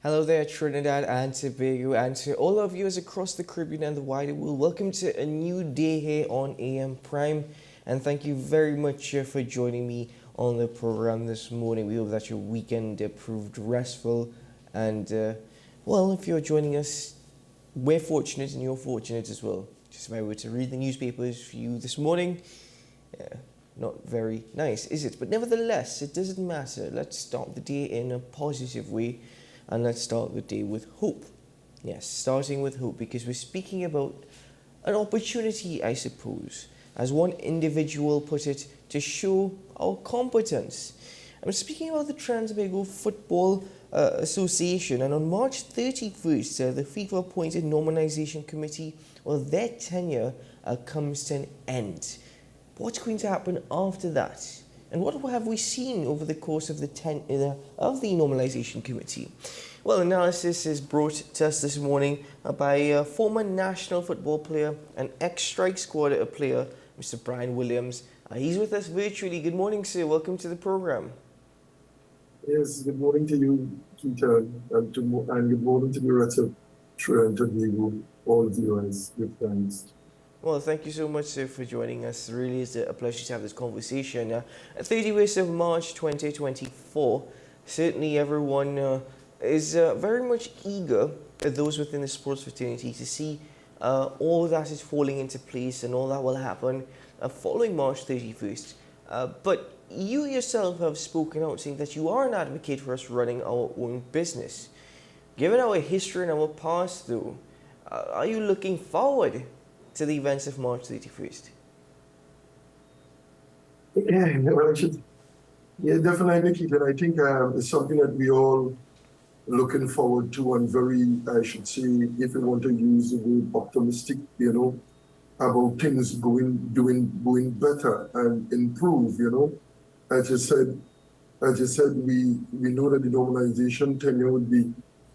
Hello there, Trinidad and Tobago, and to all of you across the Caribbean and the wider world. Welcome to a new day here on AM Prime, and thank you very much for joining me on the program this morning. We hope that your weekend proved restful, and well, if you're joining us, we're fortunate and you're fortunate as well. Just if I were to read the newspapers for you this morning, not very nice, is it? But nevertheless, it doesn't matter. Let's start the day in a positive way. And let's start the day with hope. Yes, starting with hope, because we're speaking about an opportunity, I suppose, as one individual put it, to show our competence. I'm speaking about the Trans-Tobago Football Association, and on March 31st, the FIFA appointed normalization committee, well, their tenure comes to an end. What's going to happen after that? And what have we seen over the course of the normalization committee? Well, analysis is brought to us this morning by a former national football player, an ex-strike squad player, Mr. Brian Williams. He's with us virtually. Good morning, sir. Welcome to the program. Yes, good morning to you, Peter, and good morning to the rest of Tobago, all viewers. Good thanks. Well, thank you so much, sir, for joining us. It really is a pleasure to have this conversation. 31st of March 2024, certainly everyone is very much eager, those within the sports fraternity, to see all that is falling into place and all that will happen following March 31st. But you yourself have spoken out saying that you are an advocate for us running our own business. Given our history and our past, though, are you looking forward to the events of March 31st? Yeah, definitely, Keith. I think it's something that we all looking forward to, and very, I should say, if you want to use the word optimistic, about things going better and improve. As you said, we know that the normalization tenure would be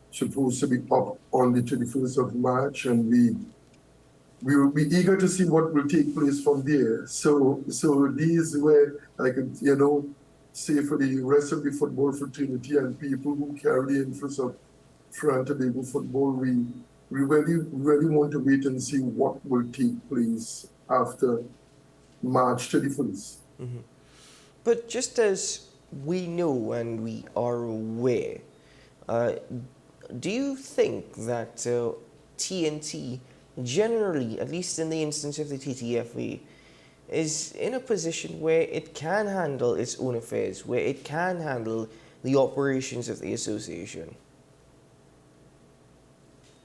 supposed to be up on the 31st of March, and we will be eager to see what will take place from there. So these were, I could, say for the rest of the football fraternity and people who carry the interest of Tobago football, we really want to wait and see what will take place after March 31st. Mm-hmm. But just as we know and we are aware, do you think that TNT generally, at least in the instance of the TTFA, is in a position where it can handle its own affairs, where it can handle the operations of the association?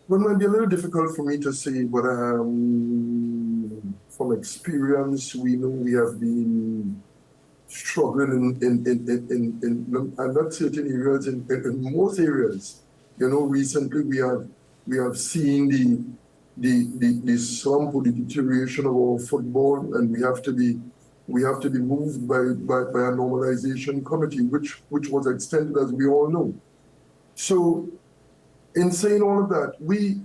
Well, it might be a little difficult for me to say, but from experience, we know we have been struggling in not certain areas, in most areas. Recently we have seen the slump or the deterioration of our football, and we have to be moved by a normalization committee, which was extended, as we all know. So in saying all of that, we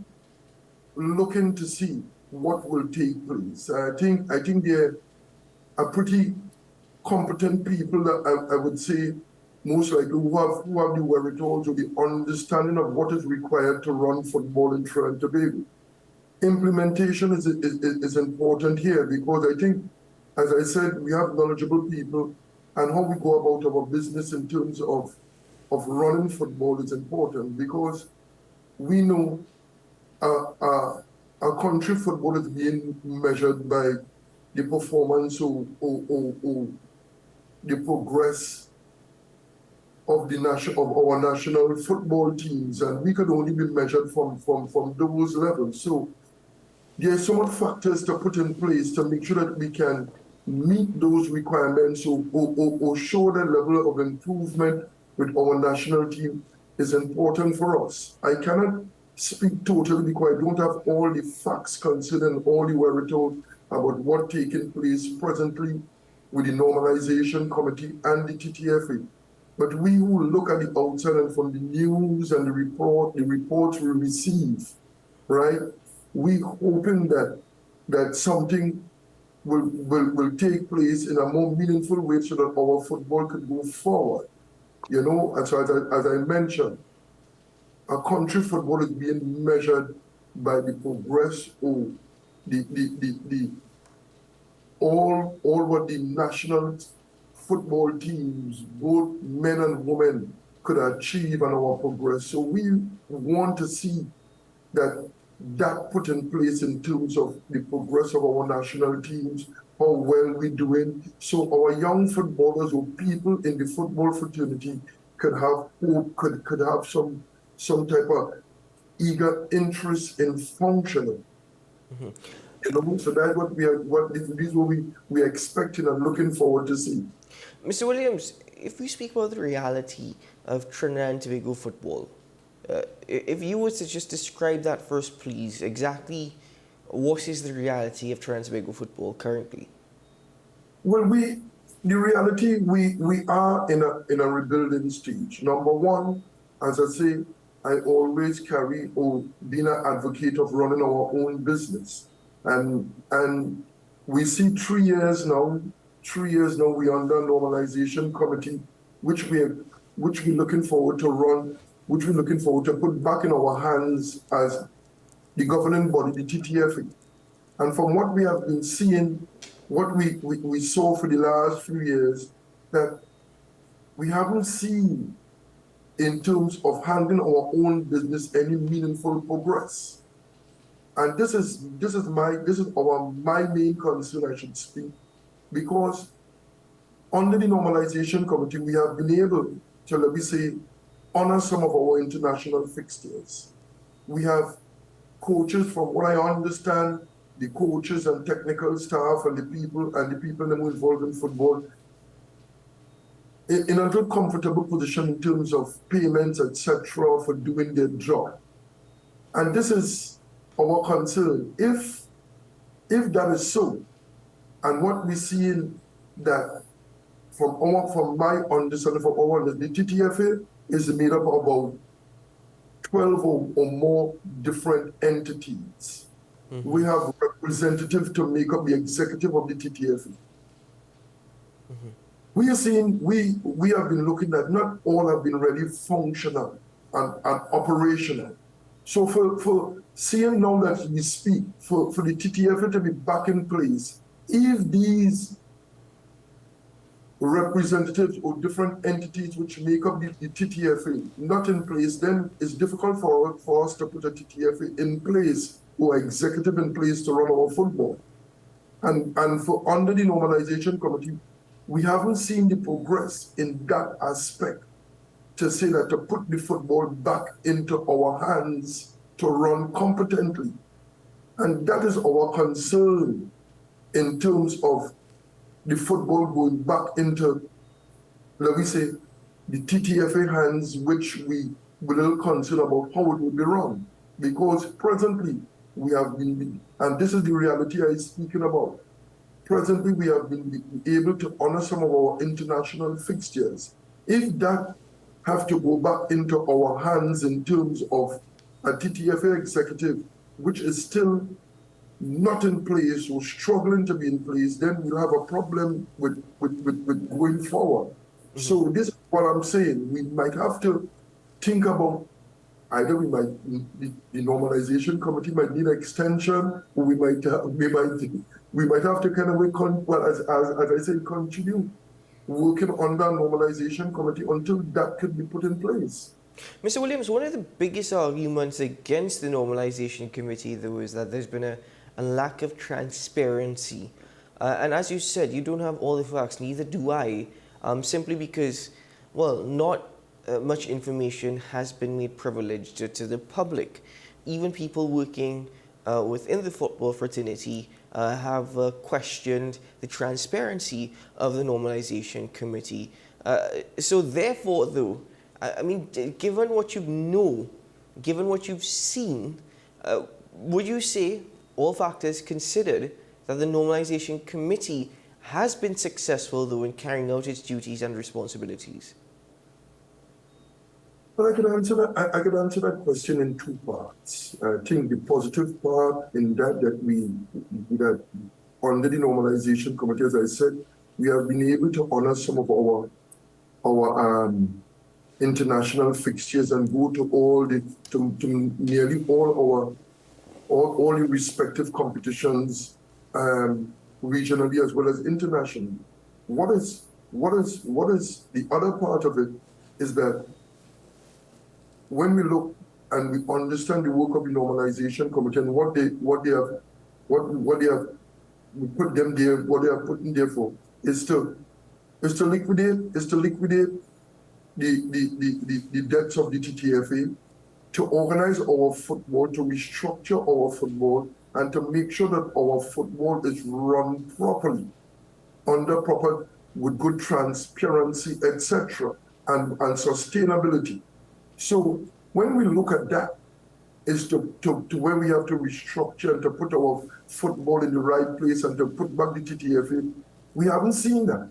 looking to see what will take place. I think there are pretty competent people that I would say most likely who have the wherewithal or the understanding of what is required to run football in Trinidad and Tobago. Implementation is important here, because I think, as I said, we have knowledgeable people, and how we go about our business in terms of running football is important, because we know our country football is being measured by the performance or the progress of our national football teams, and we could only be measured from those levels. So there are so many factors to put in place to make sure that we can meet those requirements or show the level of improvement with our national team is important for us. I cannot speak totally because I don't have all the facts concerning all the wherewithal about what's taking place presently with the normalization committee and the TTFA. But we who look at the outside and from the news and the reports we receive, right? We hoping that something will take place in a more meaningful way so that our football could go forward. As I mentioned, a country football is being measured by the progress or the all what the national football teams, both men and women, could achieve on our progress. So we want to see that put in place in terms of the progress of our national teams, how well we're doing. So our young footballers or people in the football fraternity could have hope, could have some type of eager interest in functioning. So that's what this is what we are expecting and looking forward to see. Mr. Williams, if we speak about the reality of Trinidad and Tobago football, if you were to just describe that first, please, exactly what is the reality of Trinidad and Tobago football currently? Well, the reality, we are in a rebuilding stage. Number one, as I say, I always carry or being an advocate of running our own business. And we see 3 years now, we under normalization committee, which we're looking forward to run, which we're looking forward to put back in our hands as the governing body, the TTFA. And from what we have been seeing, what we saw for the last few years, that we haven't seen in terms of handling our own business any meaningful progress. And this is my main concern, I should speak, because under the normalization committee, we have been able to, let me say, honor some of our international fixtures. We have coaches, from what I understand, the coaches and technical staff and the people that were involved in football in a good, comfortable position in terms of payments, etc., for doing their job. And this is our concern. If that is so, and what we see that from my understanding, the TTFA is made up of about 12 or more different entities. Mm-hmm. We have representatives to make up the executive of the TTFA. Mm-hmm. We are seeing, we have been looking at, not all have been really functional and operational. So for seeing now that we speak, for the TTFA to be back in place, if these representatives or different entities which make up the TTFA not in place, then it's difficult for us to put a TTFA in place or executive in place to run our football. And for under the normalization committee, we haven't seen the progress in that aspect to say that to put the football back into our hands to run competently. And that is our concern in terms of the football going back into, let me say, the TTFA hands, which we were a little concerned about how it would be run. Because presently we have been, and this is the reality I'm speaking about, presently we have been able to honor some of our international fixtures. If that have to go back into our hands in terms of a TTFA executive, which is still not in place or struggling to be in place, then we'll have a problem with going forward. Mm-hmm. So this is what I'm saying. We might have to think about either the normalization committee might need extension, or we might have to kind of as I say, continue working on that normalization committee until that could be put in place. Mr. Williams, one of the biggest arguments against the normalization committee, though, is that there's been a lack of transparency. And as you said, you don't have all the facts, neither do I, simply because, well, not much information has been made privileged to the public. Even people working within the football fraternity have questioned the transparency of the normalization committee. So therefore, though, I mean, given what you know, given what you've seen, would you say, all factors considered, that the normalization committee has been successful, though, in carrying out its duties and responsibilities? Well, I could answer that question in two parts. I think the positive part in that under the normalization committee, as I said, we have been able to honor some of our international fixtures and go to to nearly all the respective competitions, regionally as well as internationally. What is the other part of it is that when we look and we understand the work of the normalization committee and what they have we put them there, what they are putting there for is to liquidate the debts of the TTFA, to organize our football, to restructure our football, and to make sure that our football is run properly, with good transparency, etc., and sustainability. So when we look at that, is to where we have to restructure and to put our football in the right place and to put back the TTFA. We haven't seen that.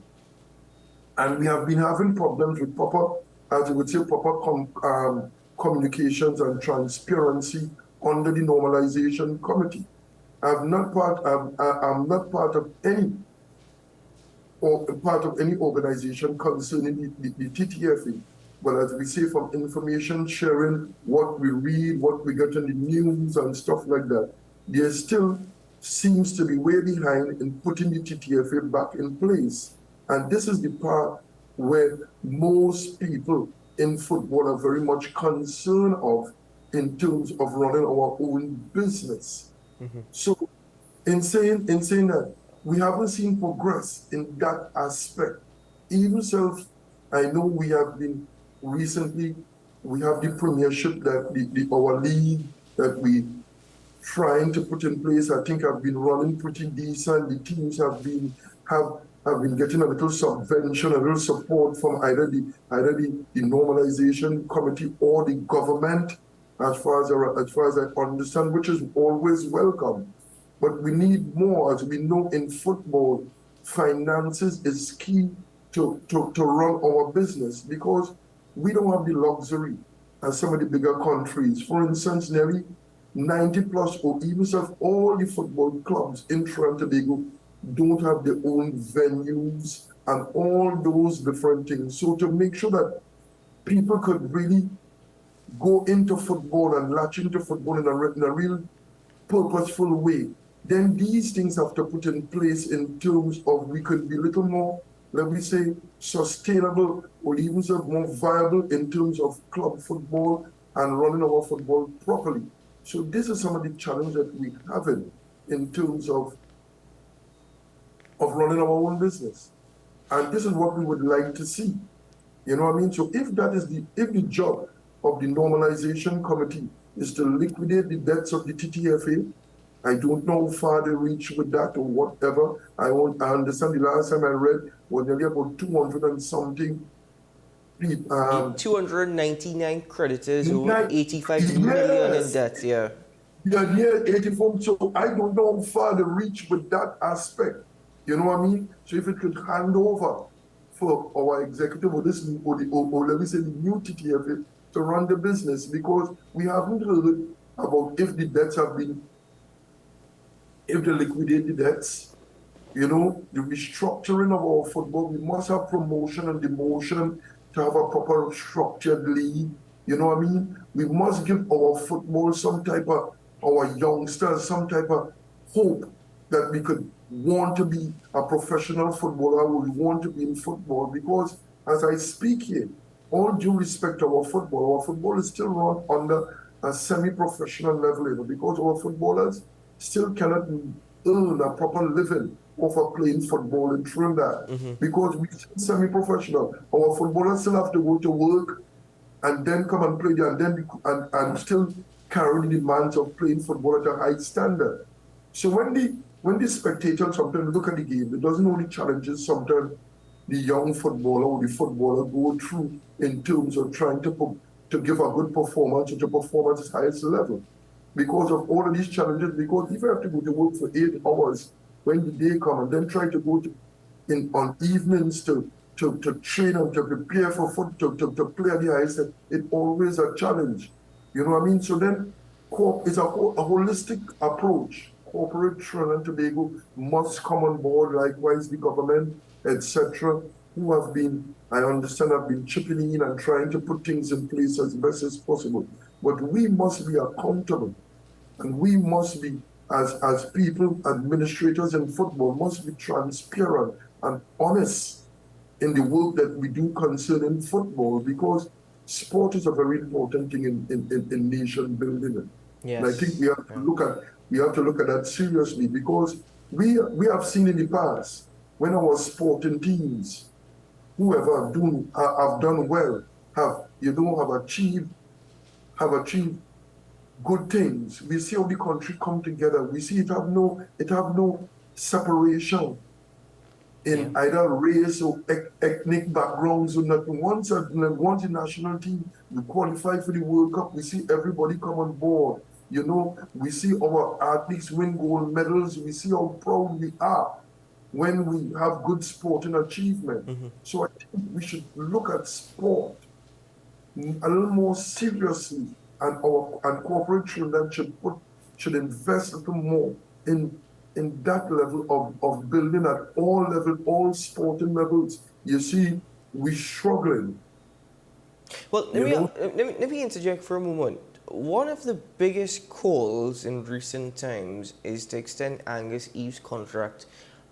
And we have been having problems with proper, as you would say, proper communications and transparency under the normalization committee. I'm not part of any organization concerning the TTFA. But as we say, from information sharing, what we read, what we get in the news and stuff like that, there still seems to be way behind in putting the TTFA back in place. And this is the part where most people in football are very much concerned of in terms of running our own business. So in saying that, we haven't seen progress in that aspect. Even self, I know we have been recently, we have the premiership that our league that we trying to put in place, I think have been running pretty decent. The teams have been getting a little subvention, a little support from either the normalization committee or the government, as far as I understand, which is always welcome. But we need more. As we know in football, finances is key to run our business, because we don't have the luxury as some of the bigger countries. For instance, nearly 90 plus or even all the football clubs in Trinidad and Tobago don't have their own venues and all those different things. So to make sure that people could really go into football and latch into football in a real purposeful way, then these things have to put in place in terms of we could be a little more, let me say, sustainable or even more viable in terms of club football and running our football properly. So this is some of the challenges that we have in terms of running our own business. And this is what we would like to see. You know what I mean? So if the job of the normalization committee is to liquidate the debts of the TTFA, I don't know how far they reach with that or whatever. I understand the last time I read was nearly about 200 and something people. 299 creditors, over 85 million in debt, yeah. Yeah, near 84. So I don't know how far they reach with that aspect. You know what I mean? So if it could hand over for our executive or let me say the new TTFA to run the business, because we haven't heard about if the debts have been, if they liquidate the debts, you know, the restructuring of our football. We must have promotion and demotion to have a proper structured league. You know what I mean? We must give our football some type of, our youngsters, some type of hope that we could want to be a professional footballer, we want to be in football, because as I speak here, all due respect to our football is still run under a semi-professional level, you know, because our footballers still cannot earn a proper living off of playing football in Trinidad, because we're still semi-professional. Our footballers still have to go to work and then come and play there, and then and still carry the demands of playing football at a high standard. So when the spectators sometimes look at the game, it doesn't know the challenges sometimes the young footballer or the footballer go through in terms of trying to give a good performance or to perform at its highest level. Because of all of these challenges, because if you have to go to work for 8 hours when the day comes, and then try to go on evenings to train and to prepare for to play at the highest level, it's always a challenge. You know what I mean? So then it's a holistic approach. Corporate Trinidad and Tobago must come on board, likewise the government, etc., who have been, I understand, have been chipping in and trying to put things in place as best as possible. But we must be accountable, and we must be, as people, administrators in football, must be transparent and honest in the work that we do concerning football, because sport is a very important thing in nation building. And I think Yes. Yeah. we have to look at that seriously, because we have seen in the past when our sporting teams, whoever have done well, have achieved good things. We see how the country come together. We see it have no separation Yeah. in either race or ethnic backgrounds or nothing. Once the national team we qualify for the World Cup, we see everybody come on board. We see our athletes win gold medals. We see how proud we are when we have good sporting achievement. So I think we should look at sport a little more seriously, and corporate children should invest a little more in that level of building at all levels, all sporting levels. You see, we're struggling, Well, you know. let me interject for a moment. One of the biggest calls in recent times is to extend Angus Eve's contract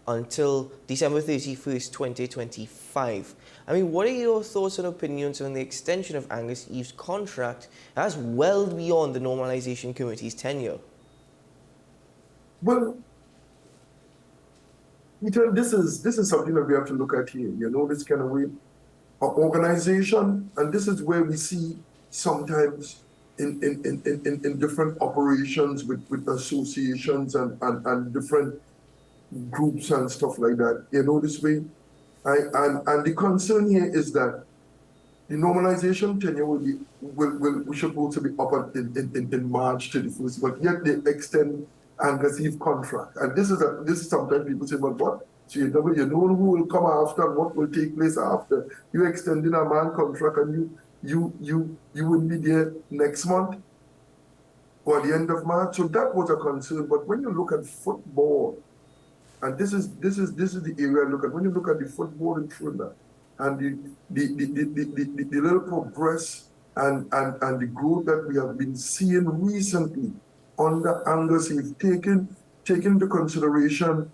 until December 31st, 2025. I mean, what are your thoughts and opinions on the extension of Angus Eve's contract as well beyond the Normalization Committee's tenure? Well, this is something that we have to look at here. This kind of way organization, and this is where we see sometimes in different operations with associations and different groups and stuff like that. This way, and the concern here is that the normalization tenure we should also be up in March 31st, but yet they extend Angus Eve contract. And this is sometimes people say, but what? So you know who will come after and what will take place after. You extending a man contract, and you will be there next month or the end of March. So that was a concern. But when you look at football, and this is the area I look at. When you look at the football in Trinidad and the little progress and the growth that we have been seeing recently under Angus, he's taken into consideration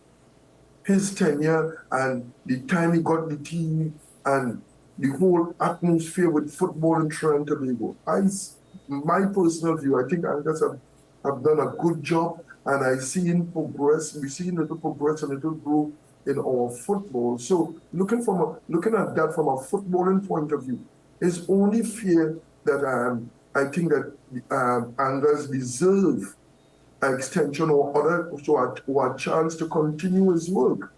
his tenure and the time he got the team and the whole atmosphere with football in Trinidad and Tobago. My personal view, I think Angus have done a good job, and I seen progress. We've seen little progress and little growth in our football. So looking at that from a footballing point of view, it's only fair that I think that Angus deserve an extension or a chance to continue his work.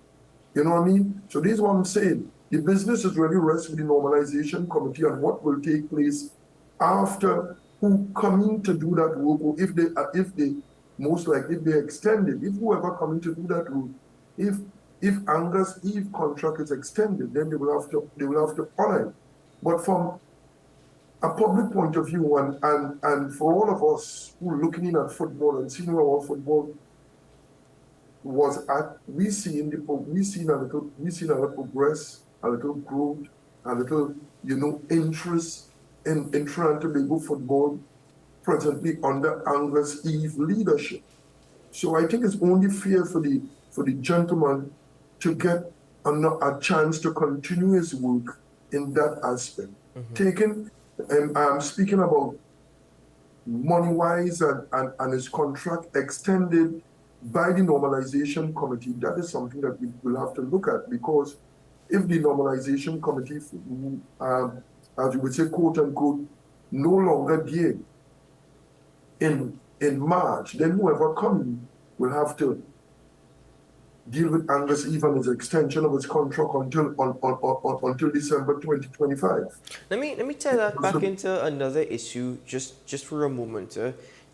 You know what I mean? So this is what I'm saying. The business is really rests with the normalization committee and what will take place after who coming to do that work, or if they most likely if they extend it, if whoever coming to do that work, if Angus Eve contract is extended, then they will have to honor it. But from a public point of view, and for all of us who are looking in at football and seeing how our football was at, we seen a little progress, a little growth, a little interest in Trinidad and Tobago football presently under Angus Eve leadership. So I think it's only fair for the gentleman to get a chance to continue his work in that aspect. Taking and I'm speaking about money-wise and his contract extended by the normalization committee. That is something that we will have to look at, because if the normalization committee, as you would say, quote unquote, no longer there in March, then whoever comes will have to deal with Angus Eve and his extension of his contract until December 2025. Let me tie that back into another issue just for a moment.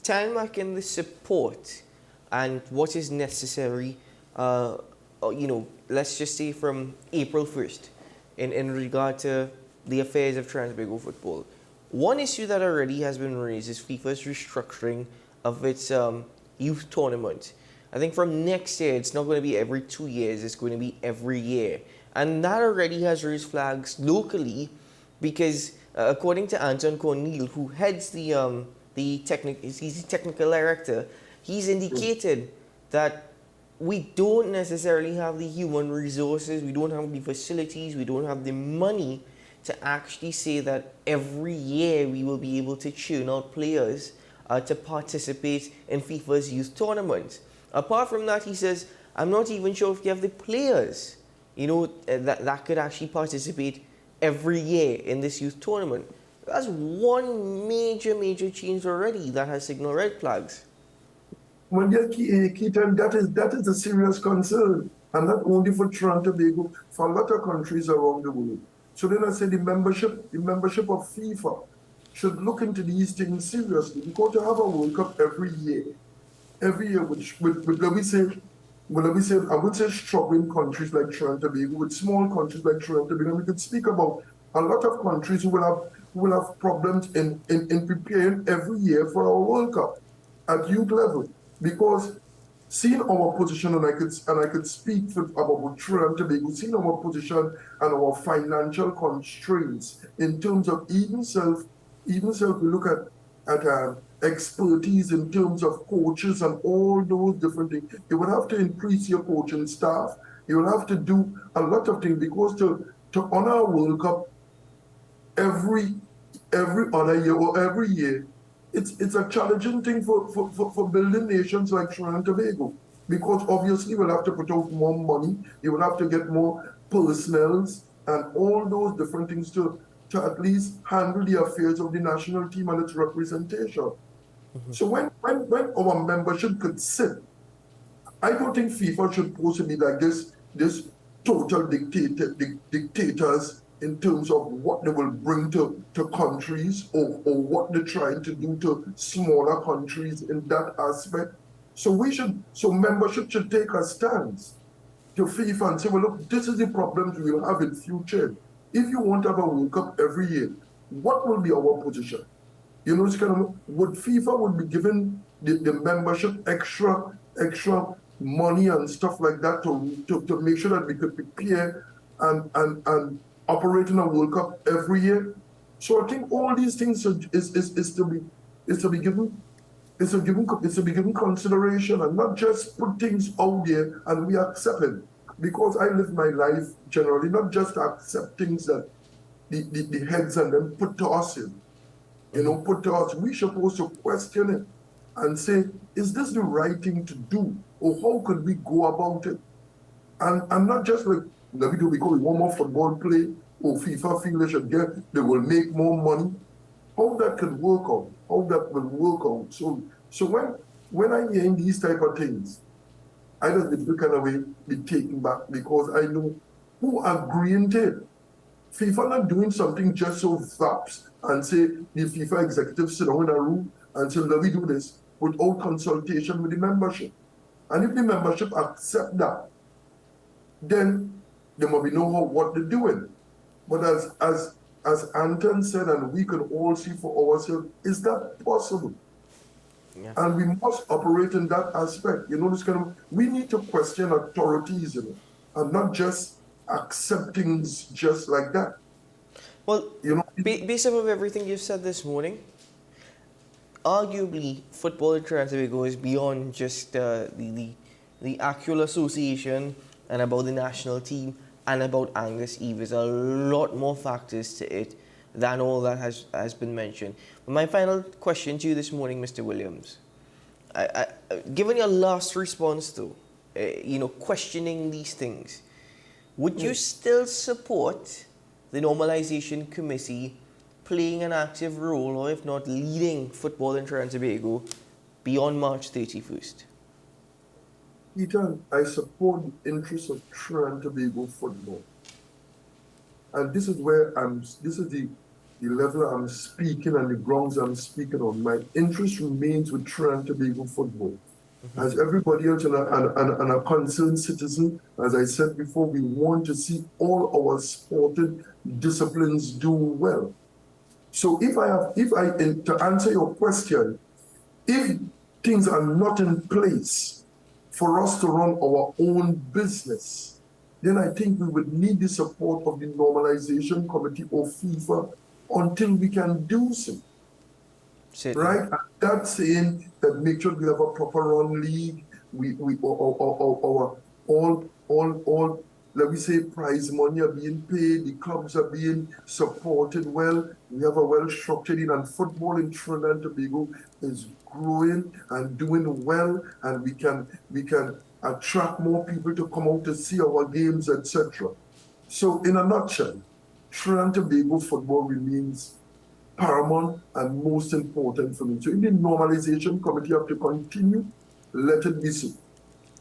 Tying back in the support and what is necessary, let's just say from April 1st in regard to the affairs of Trinidad football. One issue that already has been raised is FIFA's restructuring of its youth tournament. I think from next year, it's not going to be every 2 years, it's going to be every year. And that already has raised flags locally because, according to Anton Cornel, who heads he's the technical director, he's indicated that we don't necessarily have the human resources, we don't have the facilities, we don't have the money to actually say that every year we will be able to churn out players to participate in FIFA's youth tournament. Apart from that, he says, I'm not even sure if you have the players, that could actually participate every year in this youth tournament. That's one major change already that has signaled red flags. Well, yeah, Keaton, that is a serious concern, and not only for Trinidad and Tobago, for a lot of countries around the world. So then I say the membership of FIFA should look into these things seriously, because to have a World Cup every year, which let me say, I would say struggling countries like Trinidad and Tobago, with small countries like Trinidad and Tobago, we could speak about a lot of countries who will have problems in preparing every year for our World Cup at youth level, because seeing our position, and I could speak about Trinidad and Tobago, seeing our position and our financial constraints in terms of even self we look at expertise in terms of coaches and all those different things. You would have to increase your coaching staff. You will have to do a lot of things, because to honor a World Cup every other year or every year, it's a challenging thing for building nations like Trinidad and Tobago, because obviously we'll have to put out more money, you will have to get more personnels and all those different things to at least handle the affairs of the national team and its representation. So when our membership could sit, I don't think FIFA should possibly be like this total dictators in terms of what they will bring to countries, or what they're trying to do to smaller countries in that aspect. So membership should take a stance to FIFA and say, well, look, this is the problems we will have in future. If you want to have a World Cup every year, what will be our position? It's kind of, FIFA would be giving the membership extra money and stuff like that to make sure that we could prepare and operate in a World Cup every year. So I think all these things is to be given consideration, and not just put things out there and we accept it. Because I live my life generally not just accept things that the heads and them put to us in. Put to us, we're supposed to question it and say, is this the right thing to do? Or how could we go about it? And not just like, let me do because we want more football play, or FIFA feel they will make more money. How that can work out, how that will work out. So when I'm hearing these type of things, I just the kind of way be taken back, because I know who agreeing to it. FIFA not doing something just so flaps and say the FIFA executives sit down in a room and say, let me do this without consultation with the membership. And if the membership accept that, then they must know what they're doing. But as Anton said, and we can all see for ourselves, is that possible? Yeah. And we must operate in that aspect. This kind of, we need to question authorities, and not just accept things just like that. Well, based off of everything you've said this morning, arguably football in Trinidad and Tobago is beyond just the actual association and about the national team and about Angus Eve. There's a lot more factors to it than all that has been mentioned. But my final question to you this morning, Mr. Williams, given your last response to, questioning these things, would you still support the Normalization Committee playing an active role, or if not leading football in Trinidad and Tobago beyond March 31st? Ethan, I support the interests of Trinidad and Tobago football. And this is the level I'm speaking and the grounds I'm speaking on. My interest remains with Trinidad and Tobago football. As everybody else and a concerned citizen, as I said before, we want to see all our sporting disciplines do well. So to answer your question, if things are not in place for us to run our own business, then I think we would need the support of the Normalization Committee or FIFA until we can do so. Certainly. Right? And that's saying that make sure we have a proper run league. All, let me say, prize money are being paid. The clubs are being supported well. We have a well-structured in, and football in Trinidad and Tobago is growing and doing well, and we can attract more people to come out to see our games, etc. So, in a nutshell, Trinidad and Tobago football remains paramount and most important for me. So in the Normalization Committee, you have to continue, let it be so.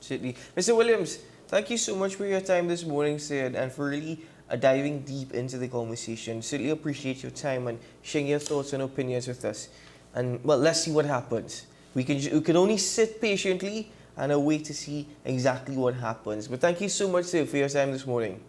Certainly. Mr. Williams, thank you so much for your time this morning, sir, and for really diving deep into the conversation. Certainly appreciate your time and sharing your thoughts and opinions with us. And, well, let's see what happens. We can only sit patiently and wait to see exactly what happens. But thank you so much, sir, for your time this morning.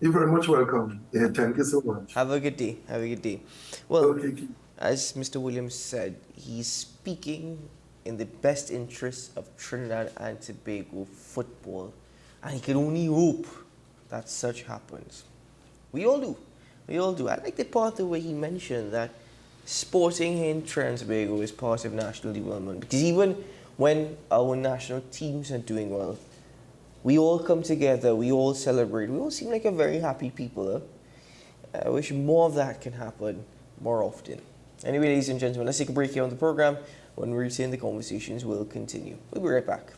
You're very much welcome. Yeah, thank you so much. Have a good day. Have a good day. Well, okay. As Mr. Williams said, he's speaking in the best interests of Trinidad and Tobago football. And he can only hope that such happens. We all do. We all do. I like the part where he mentioned that sporting in Trinidad and Tobago is part of national development. Because even when our national teams are doing well, we all come together, we all celebrate, we all seem like a very happy people. I wish more of that can happen more often. Anyway, ladies and gentlemen, let's take a break here on the program. When we return, the conversations will continue. We'll be right back.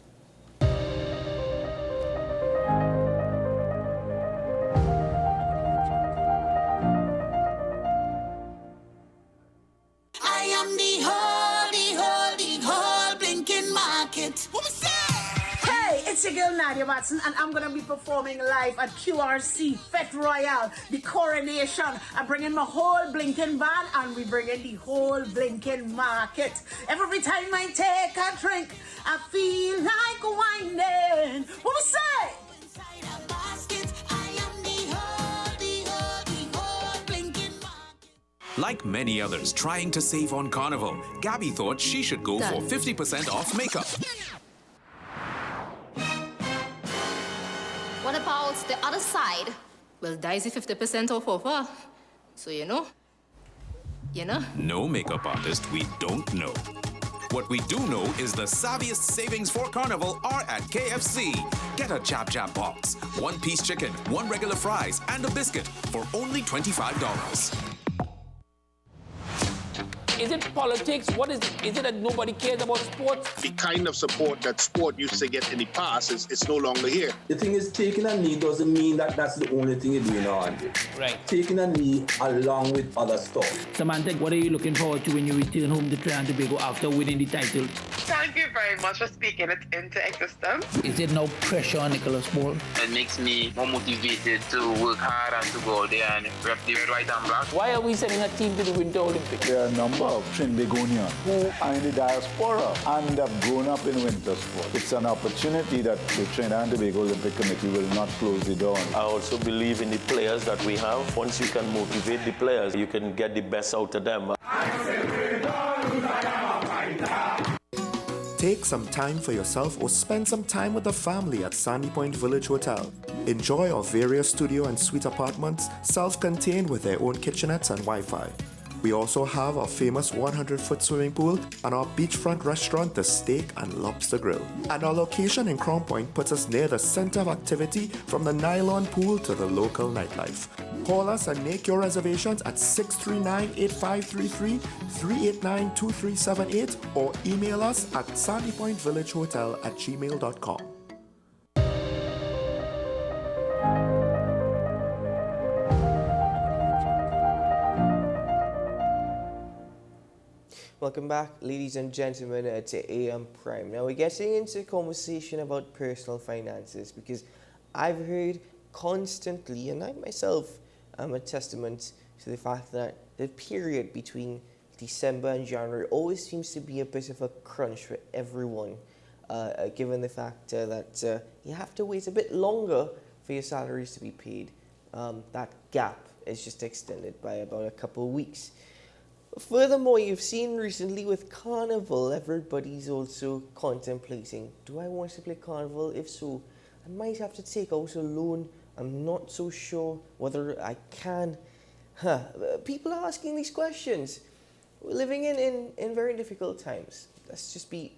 I am the whole blinking market. What was that? Hey, it's your girl Nadia Watson, and I'm gonna be performing live at QRC Fete Royale, the coronation. I'm bringing my whole blinking band, and we bringing the whole blinking market. Every time I take a drink, I feel like whining. What we say? Like many others trying to save on Carnival, Gabby thought she should go for 50% off makeup. What about the other side? Well, Daisy 50% off offer. So you know? No makeup artist we don't know. What we do know is the savviest savings for Carnival are at KFC. Get a Chap Chap box, 1-piece chicken, 1 regular fries, and a biscuit for only $25. Is it politics? What is it? Is it that nobody cares about sports? The kind of support that sport used to get in the past is no longer here. The thing is, taking a knee doesn't mean that that's the only thing you're doing now, Andre. Right. Taking a knee along with other stuff. Samantha, what are you looking forward to when you return home to Trinidad and Tobago after winning the title? Thank you very much for speaking it into existence. Is there no pressure on Nicholas Ball? It makes me more motivated to work hard and to go out there and rep the red, white and black. Why are we sending a team to the Winter Olympics? There are a number of Trinbagonians who are in the diaspora and have grown up in winter sport. It's an opportunity that the Trinidad and Tobago Olympic Committee will not close the door on. I also believe in the players that we have. Once you can motivate the players, you can get the best out of them. Take some time for yourself or spend some time with the family at Sandy Point Village Hotel. Enjoy our various studio and suite apartments, self-contained with their own kitchenettes and Wi-Fi. We also have our famous 100-foot swimming pool and our beachfront restaurant, The Steak and Lobster Grill. And our location in Crown Point puts us near the center of activity from the nylon pool to the local nightlife. Call us and make your reservations at 639-8533, 389-2378 or email us at sandypointvillagehotel@gmail.com. Welcome back, ladies and gentlemen, to AM Prime. Now we're getting into a conversation about personal finances because I've heard constantly, and I myself am a testament to the fact that the period between December and January always seems to be a bit of a crunch for everyone, given the fact that you have to wait a bit longer for your salaries to be paid. That gap is just extended by about a couple of weeks. Furthermore, you've seen recently with Carnival, everybody's also contemplating, do I want to play Carnival? If so, I might have to take out a loan. I'm not so sure whether I can. People are asking these questions. We're living in very difficult times. Let's just be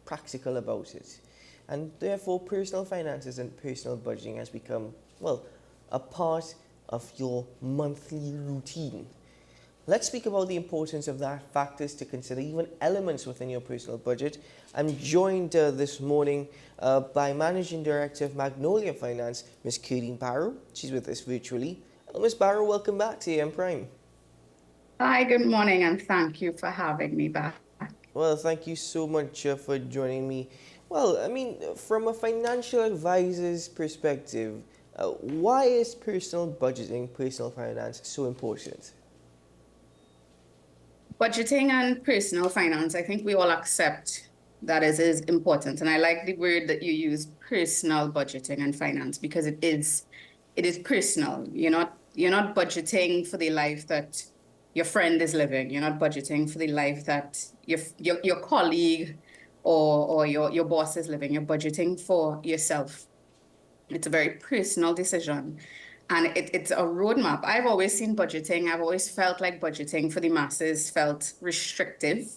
practical about it. And therefore, personal finances and personal budgeting has become, well, a part of your monthly routine. Let's speak about the importance of that, factors to consider, even elements within your personal budget. I'm joined this morning by Managing Director of Magnolia Finance, Ms. Katie Barrow. She's with us virtually. Ms. Barrow, welcome back to AM Prime. Hi, good morning, and thank you for having me back. Well, thank you so much for joining me. Well, I mean, from a financial advisor's perspective, why is personal budgeting, personal finance so important? Budgeting and personal finance, I think we all accept that it is important. And I like the word that you use, personal budgeting and finance, because it is personal. You're not budgeting for the life that your friend is living. You're not budgeting for the life that your colleague or your boss is living. You're budgeting for yourself. It's a very personal decision. And it's a roadmap. I've always seen budgeting. I've always felt like budgeting for the masses felt restrictive.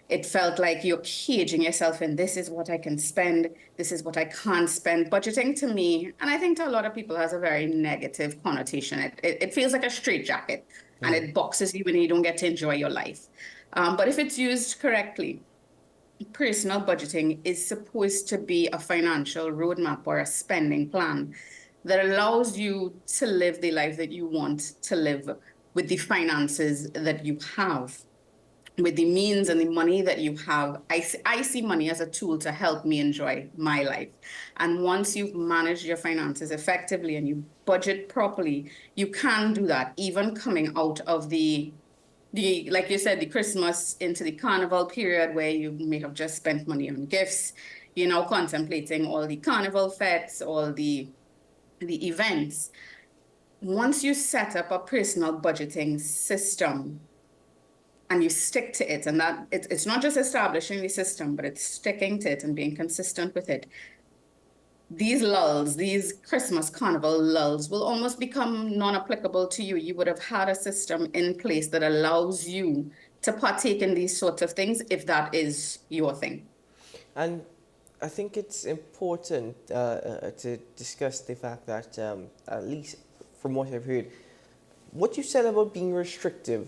It felt like you're caging yourself in, this is what I can spend, this is what I can't spend. Budgeting to me, and I think to a lot of people, has a very negative connotation. It feels like a straitjacket, and it boxes you and you don't get to enjoy your life. But if it's used correctly, personal budgeting is supposed to be a financial roadmap or a spending plan that allows you to live the life that you want to live with the finances that you have, with the means and the money that you have. I see money as a tool to help me enjoy my life. And once you've managed your finances effectively and you budget properly, you can do that, even coming out of the like you said, the Christmas into the carnival period where you may have just spent money on gifts. You're now contemplating all the carnival fetes, all the events. Once you set up a personal budgeting system and you stick to it, and that it's not just establishing the system, but it's sticking to it and being consistent with it, these lulls, these Christmas carnival lulls, will almost become non-applicable to you. You would have had a system in place that allows you to partake in these sorts of things if that is your thing. And I think it's important to discuss the fact that, at least from what I've heard, what you said about being restrictive,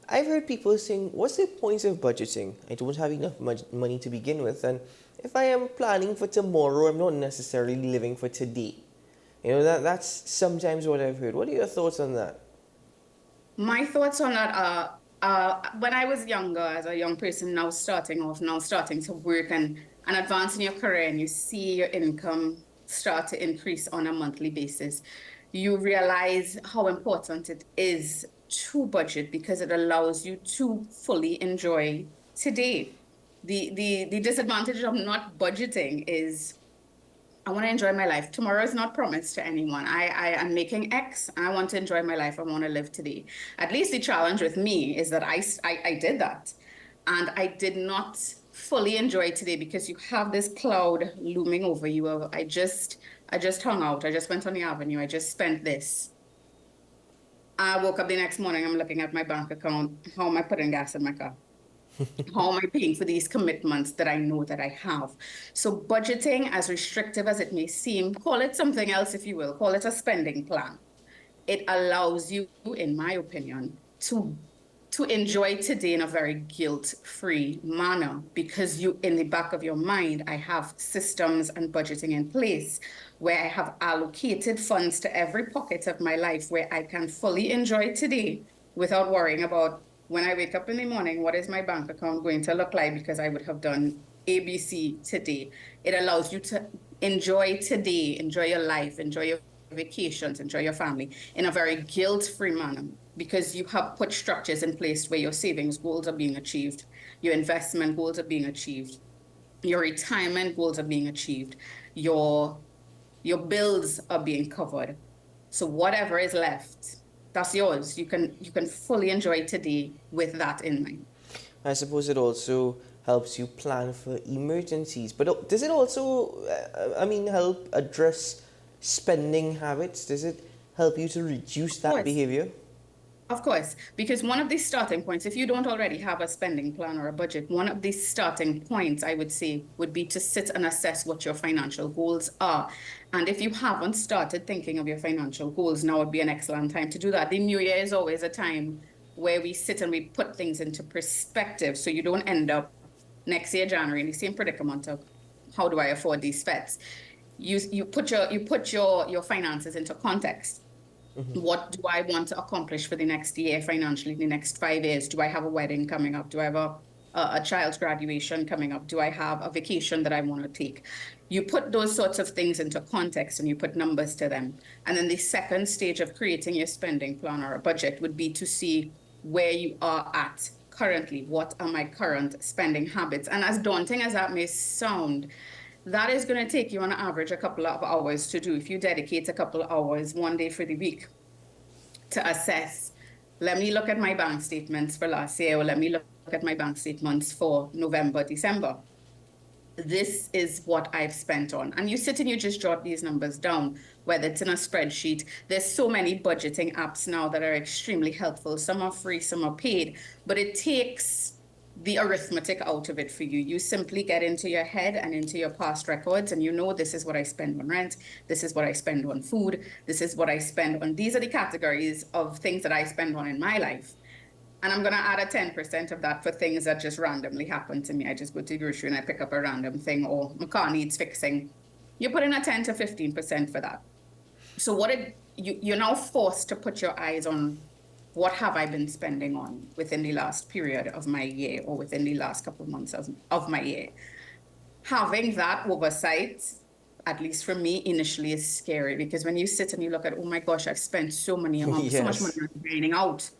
I've heard people saying, what's the point of budgeting? I don't have enough money to begin with, and if I am planning for tomorrow, I'm not necessarily living for today. That's sometimes what I've heard. What are your thoughts on that? My thoughts on that are, when I was younger, as a young person, now starting to work and advance in your career, and you see your income start to increase on a monthly basis, you realize how important it is to budget, because it allows you to fully enjoy today. The disadvantage of not budgeting is, I want to enjoy my life. Tomorrow is not promised to anyone. I am making X and I want to enjoy my life. I want to live today. At least the challenge with me is that I did that. And I did not fully enjoy today, because you have this cloud looming over you. I just hung out. I just went on the avenue. I just spent this. I woke up the next morning, I'm looking at my bank account. How am I putting gas in my car? How am I paying for these commitments that I know that I have? So budgeting, as restrictive as it may seem, call it something else if you will, call it a spending plan. It allows you, in my opinion, to enjoy today in a very guilt-free manner, because you, in the back of your mind, I have systems and budgeting in place where I have allocated funds to every pocket of my life where I can fully enjoy today without worrying about, when I wake up in the morning, what is my bank account going to look like, because I would have done ABC today. It allows you to enjoy today, enjoy your life, enjoy your vacations, enjoy your family in a very guilt-free manner, because you have put structures in place where your savings goals are being achieved, your investment goals are being achieved, your retirement goals are being achieved, your bills are being covered. So whatever is left, that's yours. You can fully enjoy today with that in mind. I suppose it also helps you plan for emergencies. But does it also, help address spending habits? Does it help you to reduce that behavior? Of course, because one of the starting points, if you don't already have a spending plan or a budget, one of the starting points I would say would be to sit and assess what your financial goals are. And if you haven't started thinking of your financial goals, now would be an excellent time to do that. The new year is always a time where we sit and we put things into perspective, so you don't end up next year, January, in the same predicament of how do I afford these fets? You put your finances into context. What do I want to accomplish for the next year financially, the next 5 years? Do I have a wedding coming up? Do I have a child's graduation coming up? Do I have a vacation that I want to take? You put those sorts of things into context and you put numbers to them. And then the second stage of creating your spending plan or a budget would be to see where you are at currently. What are my current spending habits? And as daunting as that may sound, that is going to take you on average a couple of hours to do. If you dedicate a couple of hours one day for the week to assess, let me look at my bank statements for last year, or let me look at my bank statements for November, December. This is what I've spent on. And you sit and you just jot these numbers down, whether it's in a spreadsheet. There's so many budgeting apps now that are extremely helpful. Some are free, some are paid, but it takes the arithmetic out of it for you. You simply get into your head and into your past records, and you know, this is what I spend on rent, this is what I spend on food, this is what I spend on. These are the categories of things that I spend on in my life. And I'm going to add a 10% of that for things that just randomly happen to me. I just go to the grocery and I pick up a random thing, or my car needs fixing. You put in a 10 to 15% for that. So you're now forced to put your eyes on, what have I been spending on within the last period of my year, or within the last couple of months of my year? Having that oversight, at least for me, initially is scary, because when you sit and you look at, oh my gosh, I've spent so much money on dining out.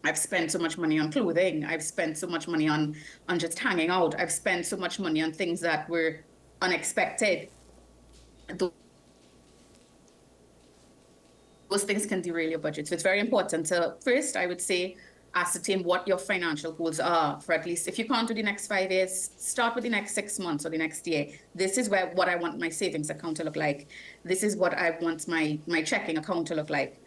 I've spent so much money on clothing. I've spent so much money on just hanging out. I've spent so much money on things that were unexpected. Those things can derail your budget. So it's very important to, first, I would say, ascertain what your financial goals are for, at least, if you can't do the next 5 years, start with the next 6 months or the next year. This is what I want my savings account to look like. This is what I want my checking account to look like.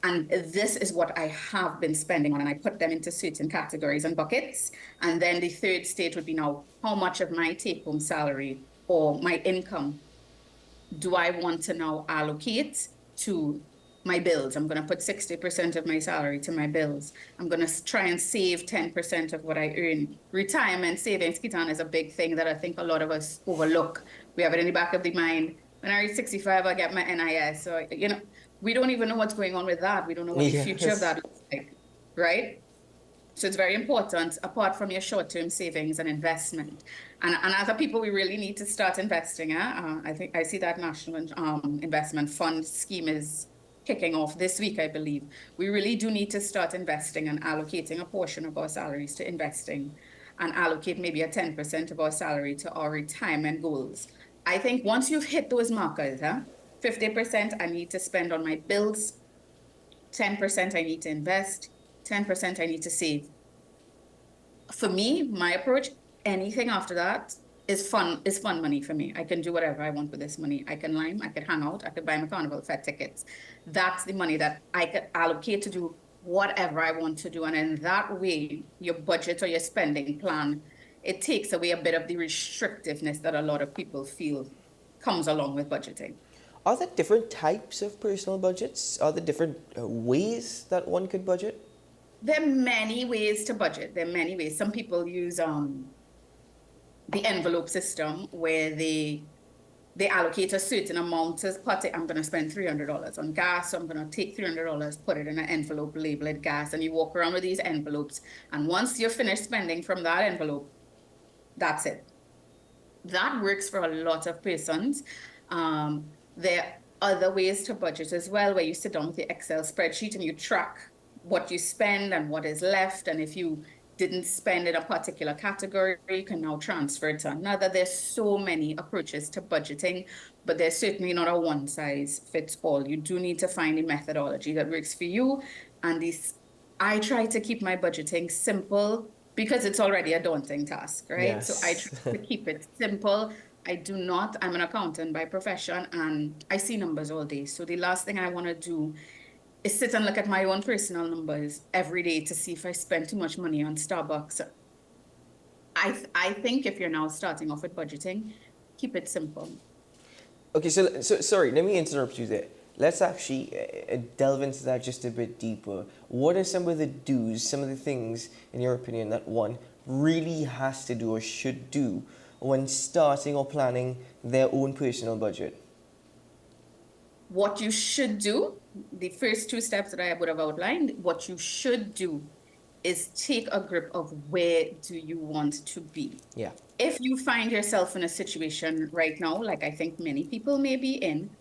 And this is what I have been spending on, and I put them into certain categories and buckets. And then the third stage would be, now, how much of my take-home salary or my income do I want to now allocate to my bills? I'm going to put 60% of my salary to my bills. I'm going to try and save 10% of what I earn. Retirement savings, Kitan, is a big thing that I think a lot of us overlook. We have it in the back of the mind. When I reach 65, I get my NIS. So, we don't even know what's going on with that. We don't know what the future of that looks like, right? So it's very important, apart from your short-term savings and investment. And other people, we really need to start investing. I think I see that National Investment Fund scheme is kicking off this week, I believe. We really do need to start investing and allocating a portion of our salaries to investing, and allocate maybe a 10% of our salary to our retirement goals. I think once you've hit those markers, 50% I need to spend on my bills, 10% I need to invest, 10% I need to save. For me, my approach, anything after that is fun money for me. I can do whatever I want with this money. I can lime, I could hang out, I could buy my Carnival Fed tickets. That's the money that I could allocate to do whatever I want to do. And in that way, your budget or your spending plan, it takes away a bit of the restrictiveness that a lot of people feel comes along with budgeting. Are there different types of personal budgets? Are there different ways that one could budget? There are many ways to budget. There are many ways. Some people use the envelope system, where they allocate a certain amount as part. I'm going to spend $300 on gas, so I'm going to take $300, put it in an envelope, label it gas, and you walk around with these envelopes. And once you're finished spending from that envelope, that's it. That works for a lot of persons. There are other ways to budget as well, where you sit down with your Excel spreadsheet and you track what you spend and what is left. And if you didn't spend in a particular category, you can now transfer it to another. There's so many approaches to budgeting, but there's certainly not a one size fits all. You do need to find a methodology that works for you. And I try to keep my budgeting simple because it's already a daunting task, right? So I Yes. try to keep it simple. I'm an accountant by profession, and I see numbers all day. So the last thing I want to do is sit and look at my own personal numbers every day to see if I spend too much money on Starbucks. I think if you're now starting off with budgeting, keep it simple. Okay, so sorry, let me interrupt you there. Let's actually delve into that just a bit deeper. What are some of the do's, some of the things, in your opinion, that one really has to do or should do when starting or planning their own personal budget? What you should do, the first two steps that I would have outlined, what you should do is take a grip of where do you want to be. Yeah. If you find yourself in a situation right now, like I think many people may be in,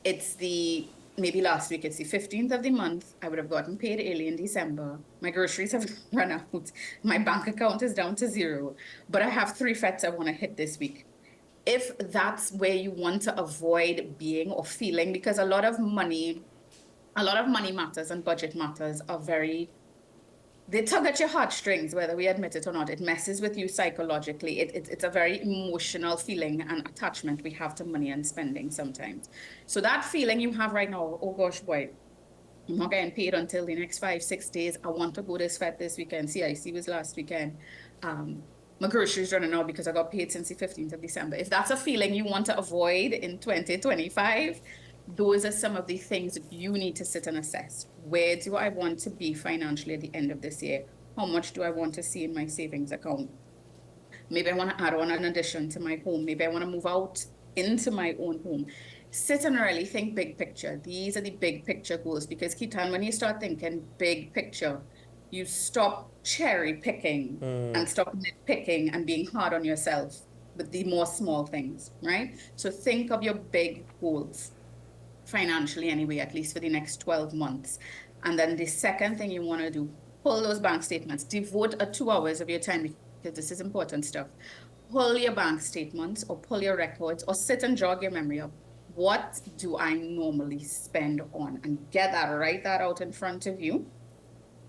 maybe last week, it's the 15th of the month. I would have gotten paid early in December. My groceries have run out. My bank account is down to 0, but I have 3 fets I want to hit this week. If that's where you want to avoid being or feeling, because a lot of money matters and budget matters are they tug at your heartstrings, whether we admit it or not. It messes with you psychologically. It's a very emotional feeling and attachment we have to money and spending sometimes. So that feeling you have right now, oh gosh, boy, I'm not getting paid until the next 5-6 days. I want to go this fat this weekend. CIC was last weekend. My groceries running out because I got paid since the 15th of December. If that's a feeling you want to avoid in 2025, those are some of the things that you need to sit and assess. Where do I want to be financially at the end of this year? How much do I want to see in my savings account? Maybe I want to add on an addition to my home. Maybe I want to move out into my own home. Sit and really think big picture. These are the big picture goals, because Keaton, when you start thinking big picture, you stop cherry picking and stop nitpicking and being hard on yourself with the more small things, right? So think of your big goals, financially anyway, at least for the next 12 months. And then the second thing you want to do, pull those bank statements. Devote 2 hours of your time, because this is important stuff. Pull your bank statements or pull your records or sit and jog your memory up. What do I normally spend on? And write that out in front of you.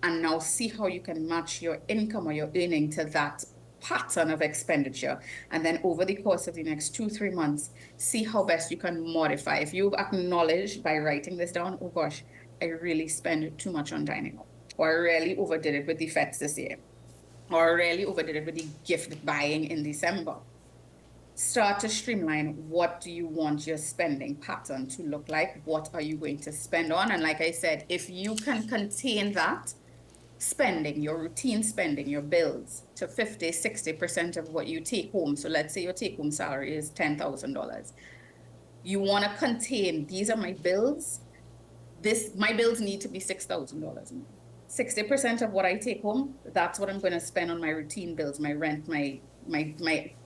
And now see how you can match your income or your earning to that pattern of expenditure. And then over the course of the next 2-3 months, see how best you can modify. If you acknowledge by writing this down, oh gosh, I really spend too much on dining out, or I really overdid it with the fets this year, or I really overdid it with the gift buying in December. Start to streamline. What do you want your spending pattern to look like? What are you going to spend on? And like I said, if you can contain that spending, your routine spending, your bills to 50-60% of what you take home. So let's say your take home salary is $10,000. You want to contain, these are my bills. My bills need to be $6,000. 60% of what I take home, that's what I'm going to spend on my routine bills, my rent, my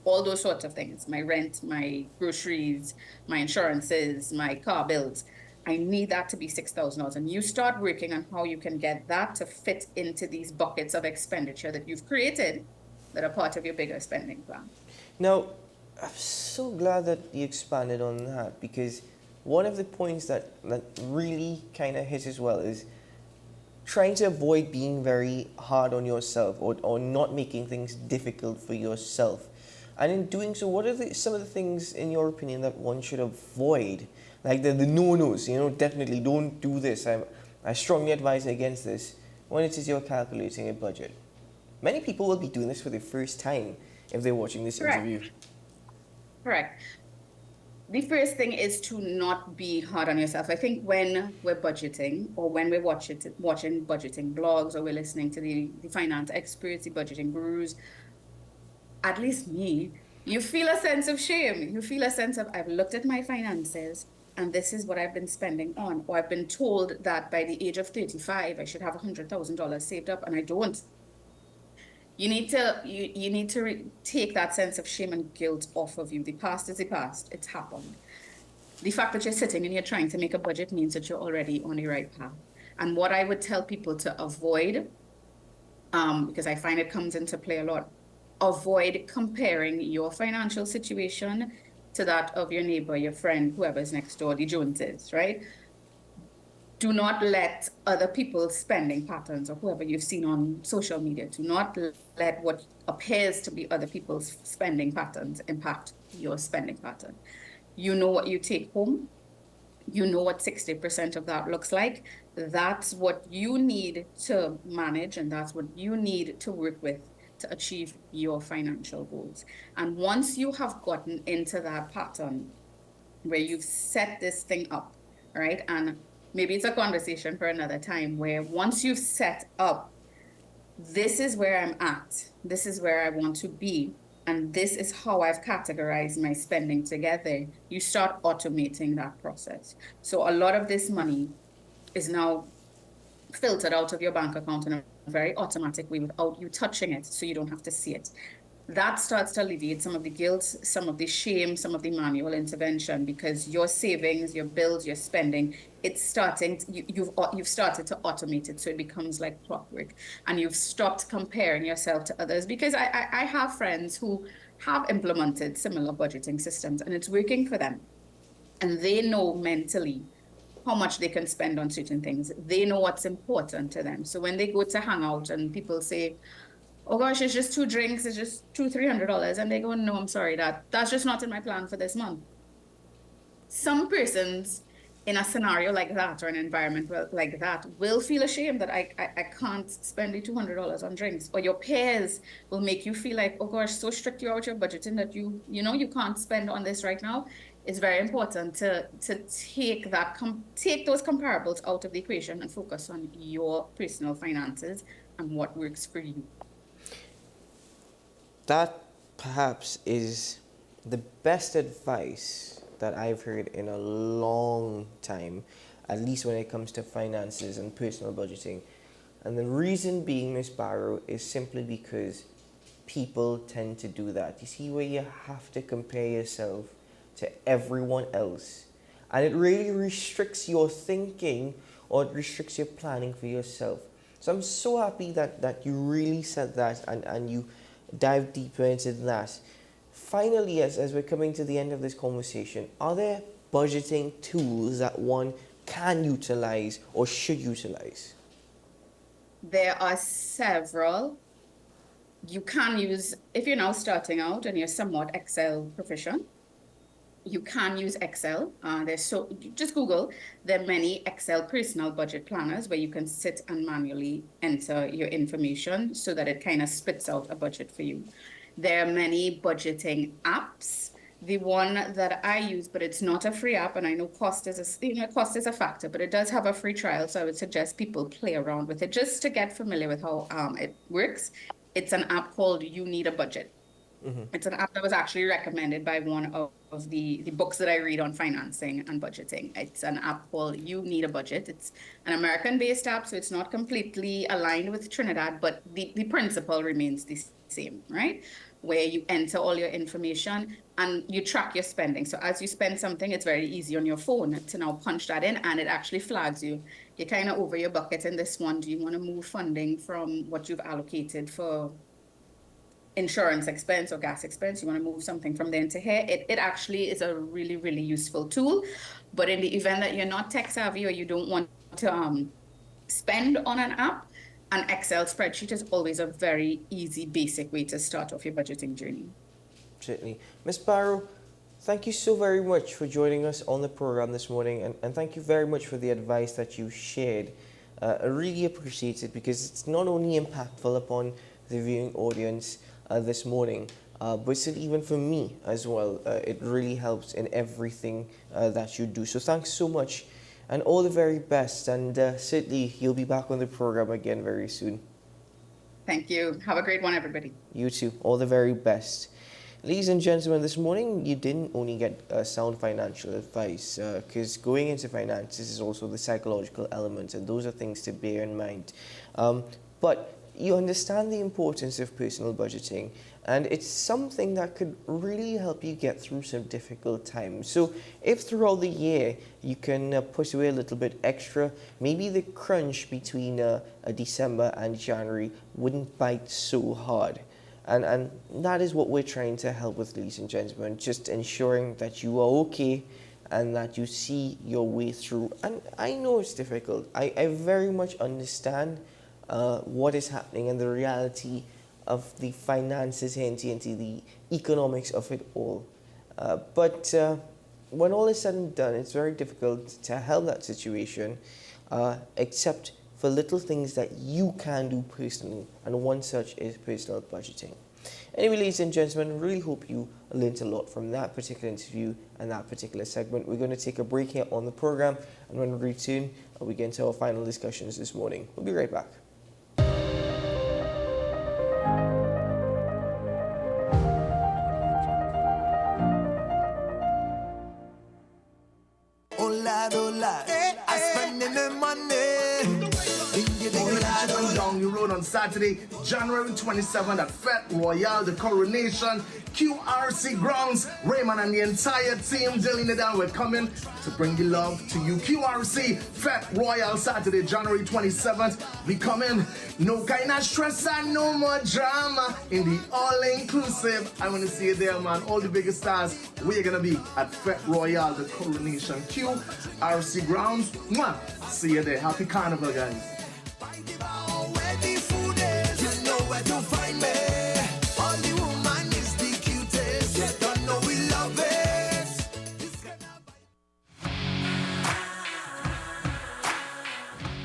all those sorts of things, my rent, my groceries, my insurances, my car bills. I need that to be $6,000. And you start working on how you can get that to fit into these buckets of expenditure that you've created that are part of your bigger spending plan. Now, I'm so glad that you expanded on that, because one of the points that really kind of hits as well is trying to avoid being very hard on yourself, or not making things difficult for yourself. And in doing so, what are some of the things, in your opinion, that one should avoid? Like the no-nos, definitely don't do this. I strongly advise against this when it is you're calculating a budget. Many people will be doing this for the first time if they're watching this interview. Correct. The first thing is to not be hard on yourself. I think when we're budgeting, or when we're watching budgeting blogs, or we're listening to the finance experts, the budgeting gurus, at least me, you feel a sense of shame. You feel a sense of, I've looked at my finances and this is what I've been spending on. Or I've been told that by the age of 35, I should have $100,000 saved up, and I don't. You need to take that sense of shame and guilt off of you. The past is the past. It's happened. The fact that you're sitting and you're trying to make a budget means that you're already on the right path. And what I would tell people to avoid, because I find it comes into play a lot, avoid comparing your financial situation to that of your neighbor, your friend, whoever's next door, the Joneses, right? do not let other people's spending patterns or whoever you've seen on social media, do not let what appears to be other people's spending patterns impact your spending pattern. You know what you take home. You know what 60% of that looks like. That's what you need to manage, and that's what you need to work with to achieve your financial goals. And once you have gotten into that pattern where you've set this thing up, right? And maybe it's a conversation for another time, where once you've set up, this is where I'm at, this is where I want to be, and this is how I've categorized my spending together, you start automating that process. So a lot of this money is now filtered out of your bank account in a very automatic way without you touching it, so you don't have to see it. That starts to alleviate some of the guilt, some of the shame, some of the manual intervention, because your savings, your bills, your spending, it's starting, you've started to automate it, so it becomes like clockwork, and you've stopped comparing yourself to others. Because I have friends who have implemented similar budgeting systems, and it's working for them, and they know mentally how much they can spend on certain things. They know what's important to them. So when they go to hang out and people say, oh gosh, it's just 2 drinks, it's just $300. And they go, no, I'm sorry, that's just not in my plan for this month. Some persons in a scenario like that, or an environment like that, will feel ashamed that I can't spend the $200 on drinks. Or your peers will make you feel like, oh gosh, so strict you're out your budgeting that you can't spend on this right now. It's very important to take those comparables out of the equation and focus on your personal finances and what works for you. That perhaps is the best advice that I've heard in a long time, at least when it comes to finances and personal budgeting. And the reason being, Miss Barrow, is simply because people tend to do that. You see, where you have to compare yourself to everyone else, and it really restricts your thinking, or it restricts your planning for yourself. So I'm so happy that you really said that, and you dive deeper into that. Finally, as we're coming to the end of this conversation, are there budgeting tools that one can utilize or should utilize? There are several. You can use, if you're now starting out and you're somewhat Excel proficient, you can use Excel. Just Google. There are many Excel personal budget planners where you can sit and manually enter your information so that it kind of spits out a budget for you. There are many budgeting apps. The one that I use, but it's not a free app, and I know cost is a factor, but it does have a free trial, so I would suggest people play around with it just to get familiar with how it works. It's an app called You Need a Budget. Mm-hmm. It's an app that was actually recommended by one of the books that I read on financing and budgeting. It's an app called You Need a Budget. It's an American-based app, so it's not completely aligned with Trinidad, but the principle remains the same, right? Where you enter all your information and you track your spending. So as you spend something, it's very easy on your phone to now punch that in, and it actually flags you. You're kind of over your bucket in this one. Do you want to move funding from what you've allocated for insurance expense or gas expense? You want to move something from there to here? It actually is a really, really useful tool. But in the event that you're not tech savvy or you don't want to spend on an app, an Excel spreadsheet is always a very easy, basic way to start off your budgeting journey. Certainly. Ms. Barrow, thank you so very much for joining us on the program this morning, and thank you very much for the advice that you shared. I really appreciate it, because it's not only impactful upon the viewing audience this morning, but still even for me as well. It really helps in everything that you do. So thanks so much, and all the very best, and certainly you'll be back on the program again very soon. Thank you. Have a great one, everybody. You too. All the very best. Ladies and gentlemen, this morning you didn't only get sound financial advice, because going into finances is also the psychological element, and those are things to bear in mind. But you understand the importance of personal budgeting, and it's something that could really help you get through some difficult times. So if throughout the year you can put away a little bit extra, maybe the crunch between December and January wouldn't bite so hard. And that is what we're trying to help with, ladies and gentlemen, just ensuring that you are okay and that you see your way through. And I know it's difficult. I very much understand what is happening and the reality of the finances here in TNT, the economics of it all. But when all is said and done, it's very difficult to help that situation, except for little things that you can do personally, and one such is personal budgeting. Anyway, ladies and gentlemen, really hope you learned a lot from that particular interview and that particular segment. We're going to take a break here on the program, and when we return, we get into our final discussions this morning. We'll be right back. I'm spending the money. Down the road on Saturday, January 27th at Fête Royale, the coronation, QRC grounds. Raymond and the entire team, dealing it down. We're coming to bring the love to you. QRC Fête Royale, Saturday, January 27th. We come in, no kind of stress and no more drama in the all-inclusive. I want to see you there, man. All the biggest stars. We're going to be at Fête Royale, the coronation, QRC grounds. Mwah. See you there. Happy Carnival, guys.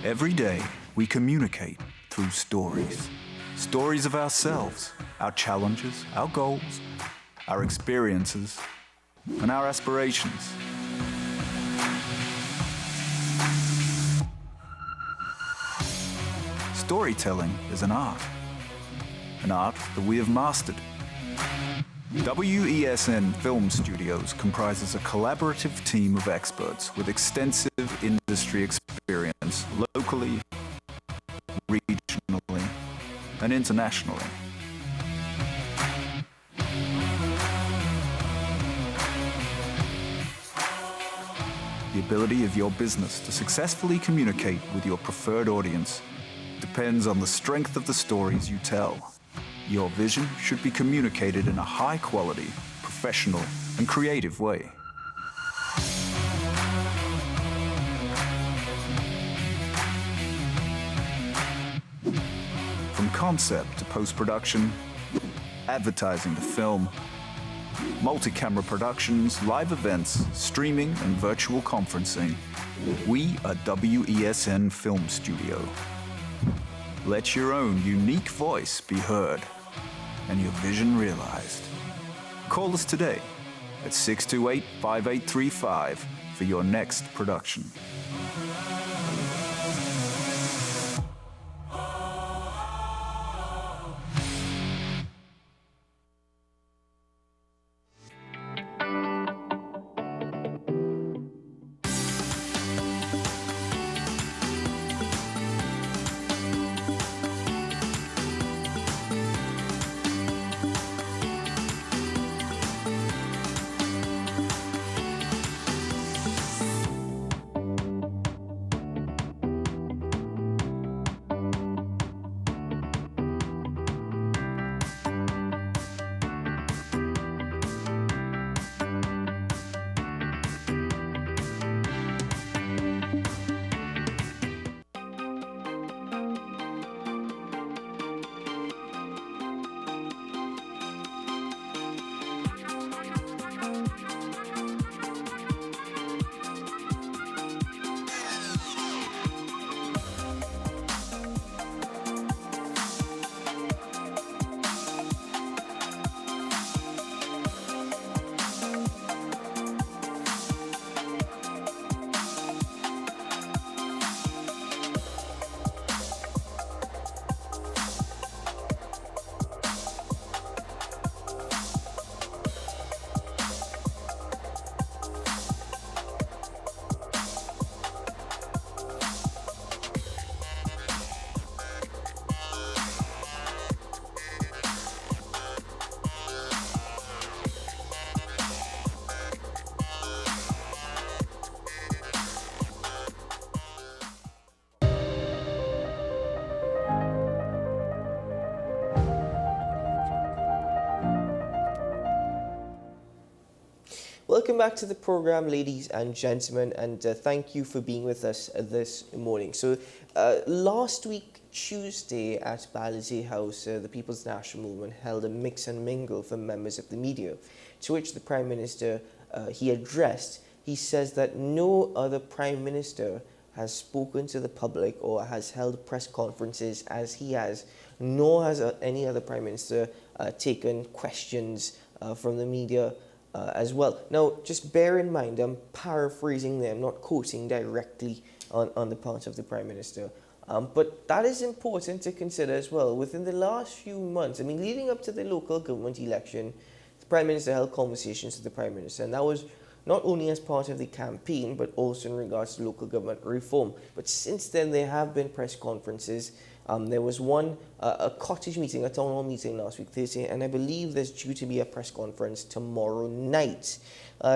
Every day, we communicate through stories. Stories of ourselves, our challenges, our goals, our experiences, and our aspirations. Storytelling is an art that we have mastered. WESN Film Studios comprises a collaborative team of experts with extensive industry experience locally, regionally, and internationally. The ability of your business to successfully communicate with your preferred audience depends on the strength of the stories you tell. Your vision should be communicated in a high-quality, professional, and creative way. From concept to post-production, advertising to film, multi-camera productions, live events, streaming, and virtual conferencing, we are WESN Film Studio. Let your own unique voice be heard and your vision realized. Call us today at 628-5835 for your next production. welcome back to the program, ladies and gentlemen, and thank you for being with us this morning. So, last week, Tuesday, at Balize House, the People's National Movement held a mix and mingle for members of the media, to which the Prime Minister, he addressed. He says that no other Prime Minister has spoken to the public or has held press conferences as he has, nor has any other Prime Minister taken questions from the media as well. Now, just bear in mind, I'm paraphrasing there, I'm not quoting directly on the part of the Prime Minister. But that is important to consider as well. Within the last few months, I mean, leading up to the local government election, the Prime Minister held conversations with the Prime Minister, and that was not only as part of the campaign, but also in regards to local government reform. But since then, there have been press conferences. There was one, a cottage meeting, a town hall meeting last week, Thursday, and I believe there's due to be a press conference tomorrow night.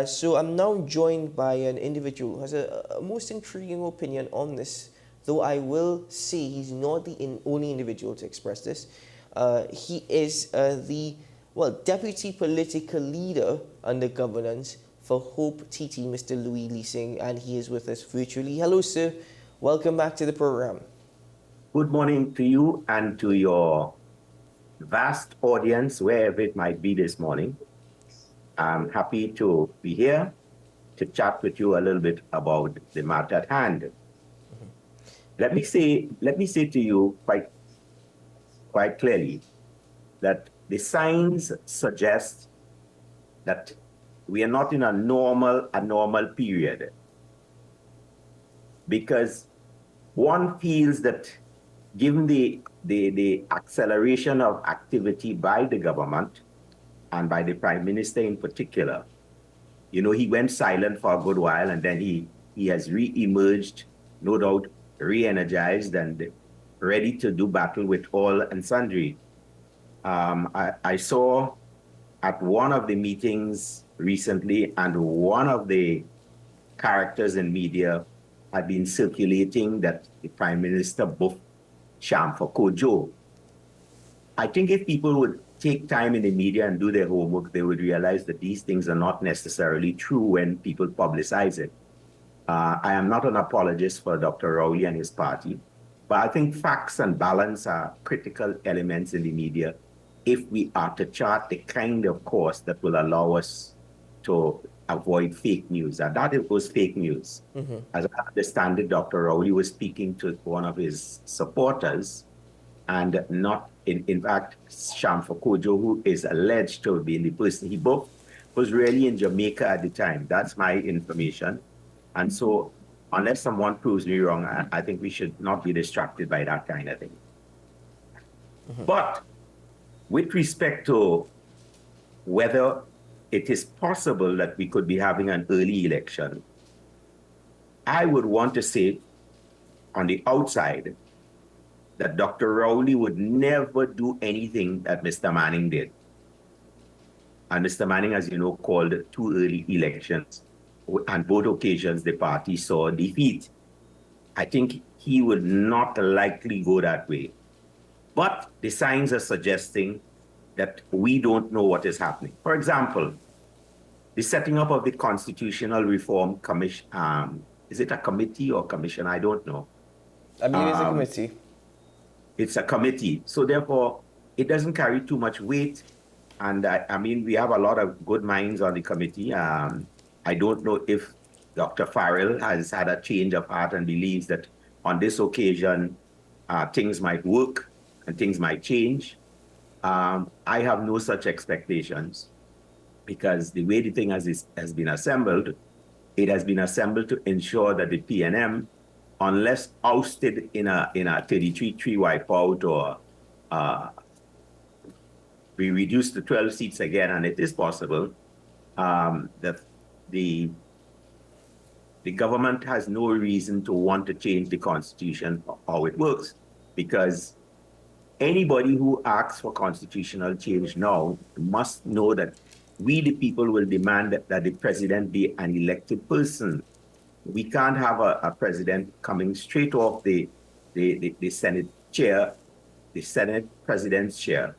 So I'm now joined by an individual who has a most intriguing opinion on this, though I will say he's not the only individual to express this. He is the deputy political leader under governance for Hope TT, Mr. Louis Leasing, and he is with us virtually. Hello, sir. Welcome back to the program. Good morning to you and to your vast audience, wherever it might be this morning. I'm happy to be here to chat with you a little bit about the matter at hand. Mm-hmm. Let me say to you quite clearly that the signs suggest that we are not in a normal period, because one feels that given the acceleration of activity by the government and by the Prime Minister in particular, you know, he went silent for a good while and then he has re-emerged, no doubt re-energized and ready to do battle with all and sundry. I saw at one of the meetings recently, and one of the characters in media had been circulating that the Prime Minister buffed Shamfa Kojo. I think if people would take time in the media and do their homework, they would realize that these things are not necessarily true when people publicize it. I am not an apologist for Dr. Rowley and his party, but I think facts and balance are critical elements in the media if we are to chart the kind of course that will allow us to avoid fake news. And that it was fake news. Mm-hmm. As I understand it, Dr. Rowley was speaking to one of his supporters, and not, in fact, Shamfa Kojo, who is alleged to have been the person he buffed, was really in Jamaica at the time. That's my information. And so, unless someone proves me wrong, I think we should not be distracted by that kind of thing. Mm-hmm. But with respect to whether it is possible that we could be having an early election, I would want to say on the outside that Dr. Rowley would never do anything that Mr. Manning did. And Mr. Manning, as you know, called 2 early elections. On both occasions, the party saw defeat. I think he would not likely go that way. But the signs are suggesting that we don't know what is happening. For example, the setting up of the Constitutional Reform Commission, is it a committee or commission? I don't know. I believe it's a committee. It's a committee. So therefore, it doesn't carry too much weight. And I mean, we have a lot of good minds on the committee. I don't know if Dr. Farrell has had a change of heart and believes that on this occasion, things might work and things might change. I have no such expectations, because the way the thing has been assembled, it has been assembled to ensure that the PNM, unless ousted in a 33-3 wipeout or we reduce to 12 seats again, and it is possible, that the government has no reason to want to change the Constitution or how it works, because anybody who asks for constitutional change now must know that we, the people, will demand that the president be an elected person. We can't have a president coming straight off the Senate chair, the Senate president's chair,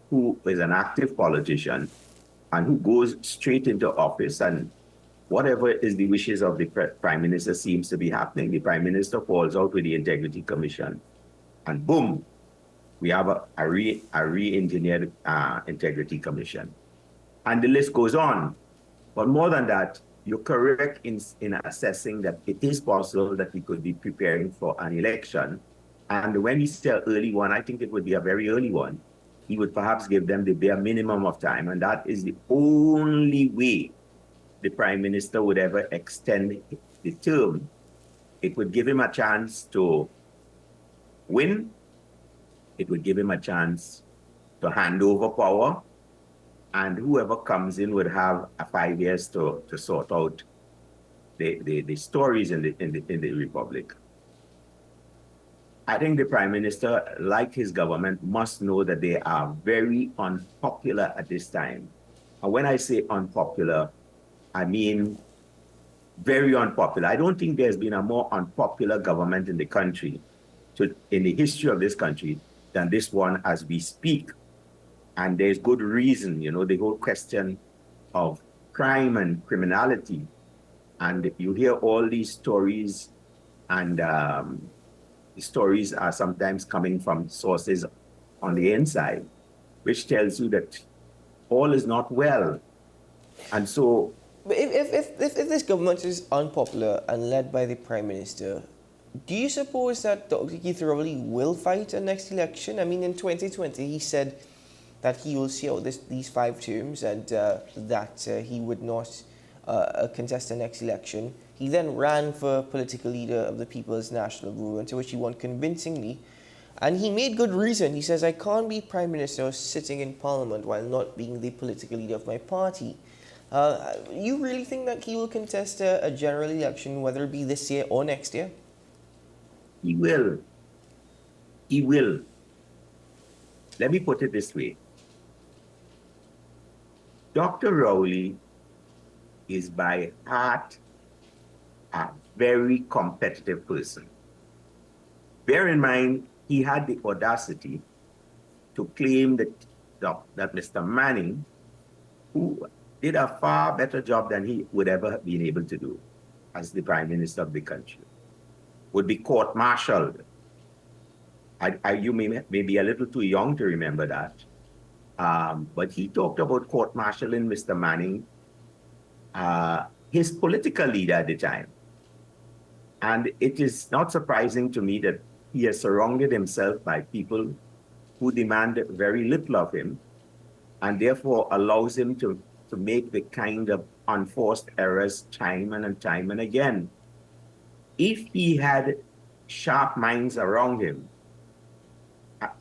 who is an active politician and who goes straight into office and whatever is the wishes of the Prime Minister seems to be happening. The Prime Minister falls out with the Integrity Commission, and boom, we have a re-engineered Integrity Commission. And the list goes on. But more than that, you're correct in assessing that it is possible that we could be preparing for an election. And when you say early one, I think it would be a very early one. He would perhaps give them the bare minimum of time, and that is the only way the Prime Minister would ever extend the term. It would give him a chance to win. It would give him a chance to hand over power, and whoever comes in would have 5 years to sort out the stories in the Republic. I think the Prime Minister, like his government, must know that they are very unpopular at this time. And when I say unpopular, I mean very unpopular. I don't think there's been a more unpopular government in the country, in the history of this country, than this one as we speak. And there's good reason, you know, the whole question of crime and criminality. And you hear all these stories, and the stories are sometimes coming from sources on the inside, which tells you that all is not well. And so... But if this government is unpopular and led by the Prime Minister, do you suppose that Dr. Keith Rowley will fight a next election? I mean, in 2020, he said that he will see out these 5 terms and that he would not contest the next election. He then ran for political leader of the People's National Movement, to which he won convincingly. And he made good reason. He says, I can't be Prime Minister sitting in Parliament while not being the political leader of my party. You really think that he will contest a general election, whether it be this year or next year? He will. He will. Let me put it this way. Dr. Rowley is by heart a very competitive person. Bear in mind, he had the audacity to claim that Mr. Manning, who did a far better job than he would ever have been able to do as the Prime Minister of the country, would be court-martialed. You may be a little too young to remember that. But he talked about court-martialing Mr. Manning, his political leader at the time. And it is not surprising to me that he has surrounded himself by people who demand very little of him, and therefore allows him to make the kind of unforced errors time and again. If he had sharp minds around him,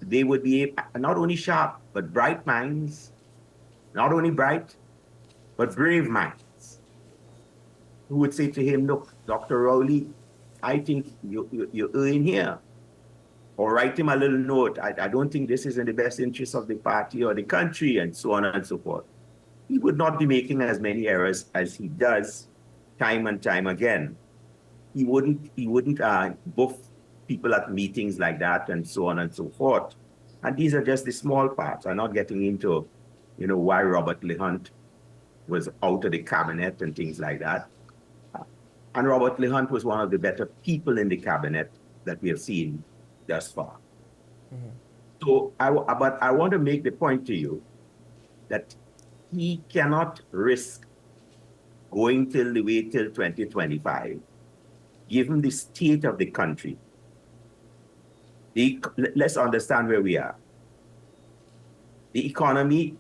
they would be not only sharp, but bright minds, not only bright, but brave minds, who would say to him, look, Dr. Rowley, I think you're in here. Or write him a little note. I don't think this is in the best interest of the party or the country, and so on and so forth. He would not be making as many errors as he does time and time again. He wouldn't buff people at meetings like that, and so on and so forth. And these are just the small parts. I'm not getting into, you know, why Robert Lehunt was out of the cabinet and things like that. And Robert Lehunt was one of the better people in the cabinet that we have seen thus far. Mm-hmm. So, but I want to make the point to you that he cannot risk going till 2025, given the state of the country. Let's understand where we are. The economy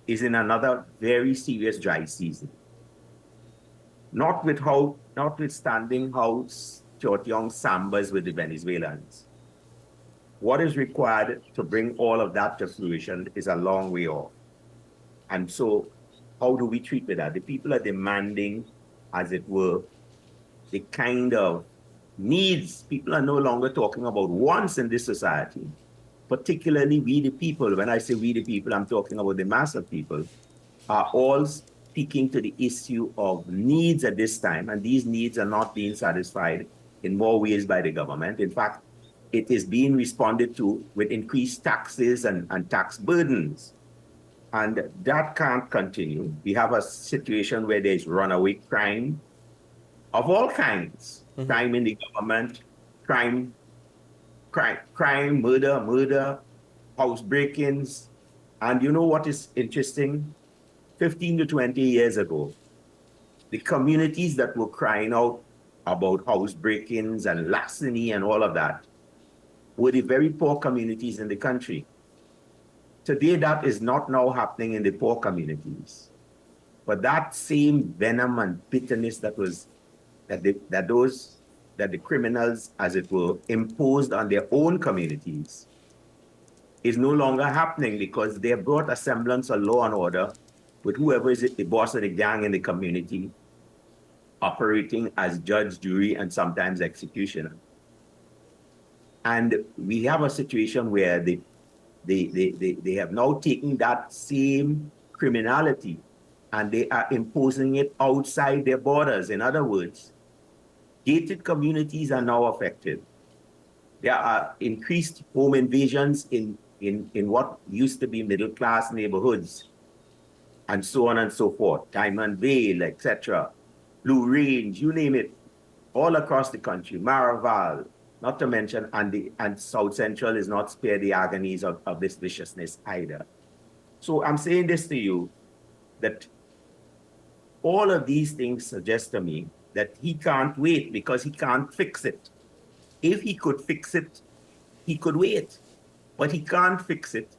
is in another very serious dry season. Notwithstanding how Chot Young sambas with the Venezuelans. What is required to bring all of that to fruition is a long way off. And so how do we treat with that? The people are demanding, as it were, the kind of needs. People are no longer talking about wants in this society, particularly we the people. When I say we the people, I'm talking about the mass of people, are all speaking to the issue of needs at this time, and these needs are not being satisfied in more ways by the government. In fact, it is being responded to with increased taxes and tax burdens. And that can't continue. We have a situation where there's runaway crime of all kinds. Crime in the government, crime, murder, house break-ins. And you know what is interesting? 15 to 20 years ago, the communities that were crying out about house break-ins and larceny and all of that were the very poor communities in the country. Today, that is not now happening in the poor communities. But that same venom and bitterness that the criminals, as it were, imposed on their own communities is no longer happening because they have brought a semblance of law and order with whoever is the boss of the gang in the community operating as judge, jury, and sometimes executioner. And we have a situation where they have now taken that same criminality and they are imposing it outside their borders. In other words, gated communities are now affected. There are increased home invasions in what used to be middle-class neighborhoods, and so on and so forth. Diamond Vale, etc., Blue Range, you name it, all across the country, Maraval, not to mention, and South Central is not spared the agonies of this viciousness either. So I'm saying this to you, that all of these things suggest to me that he can't wait because he can't fix it. If he could fix it, he could wait, but he can't fix it.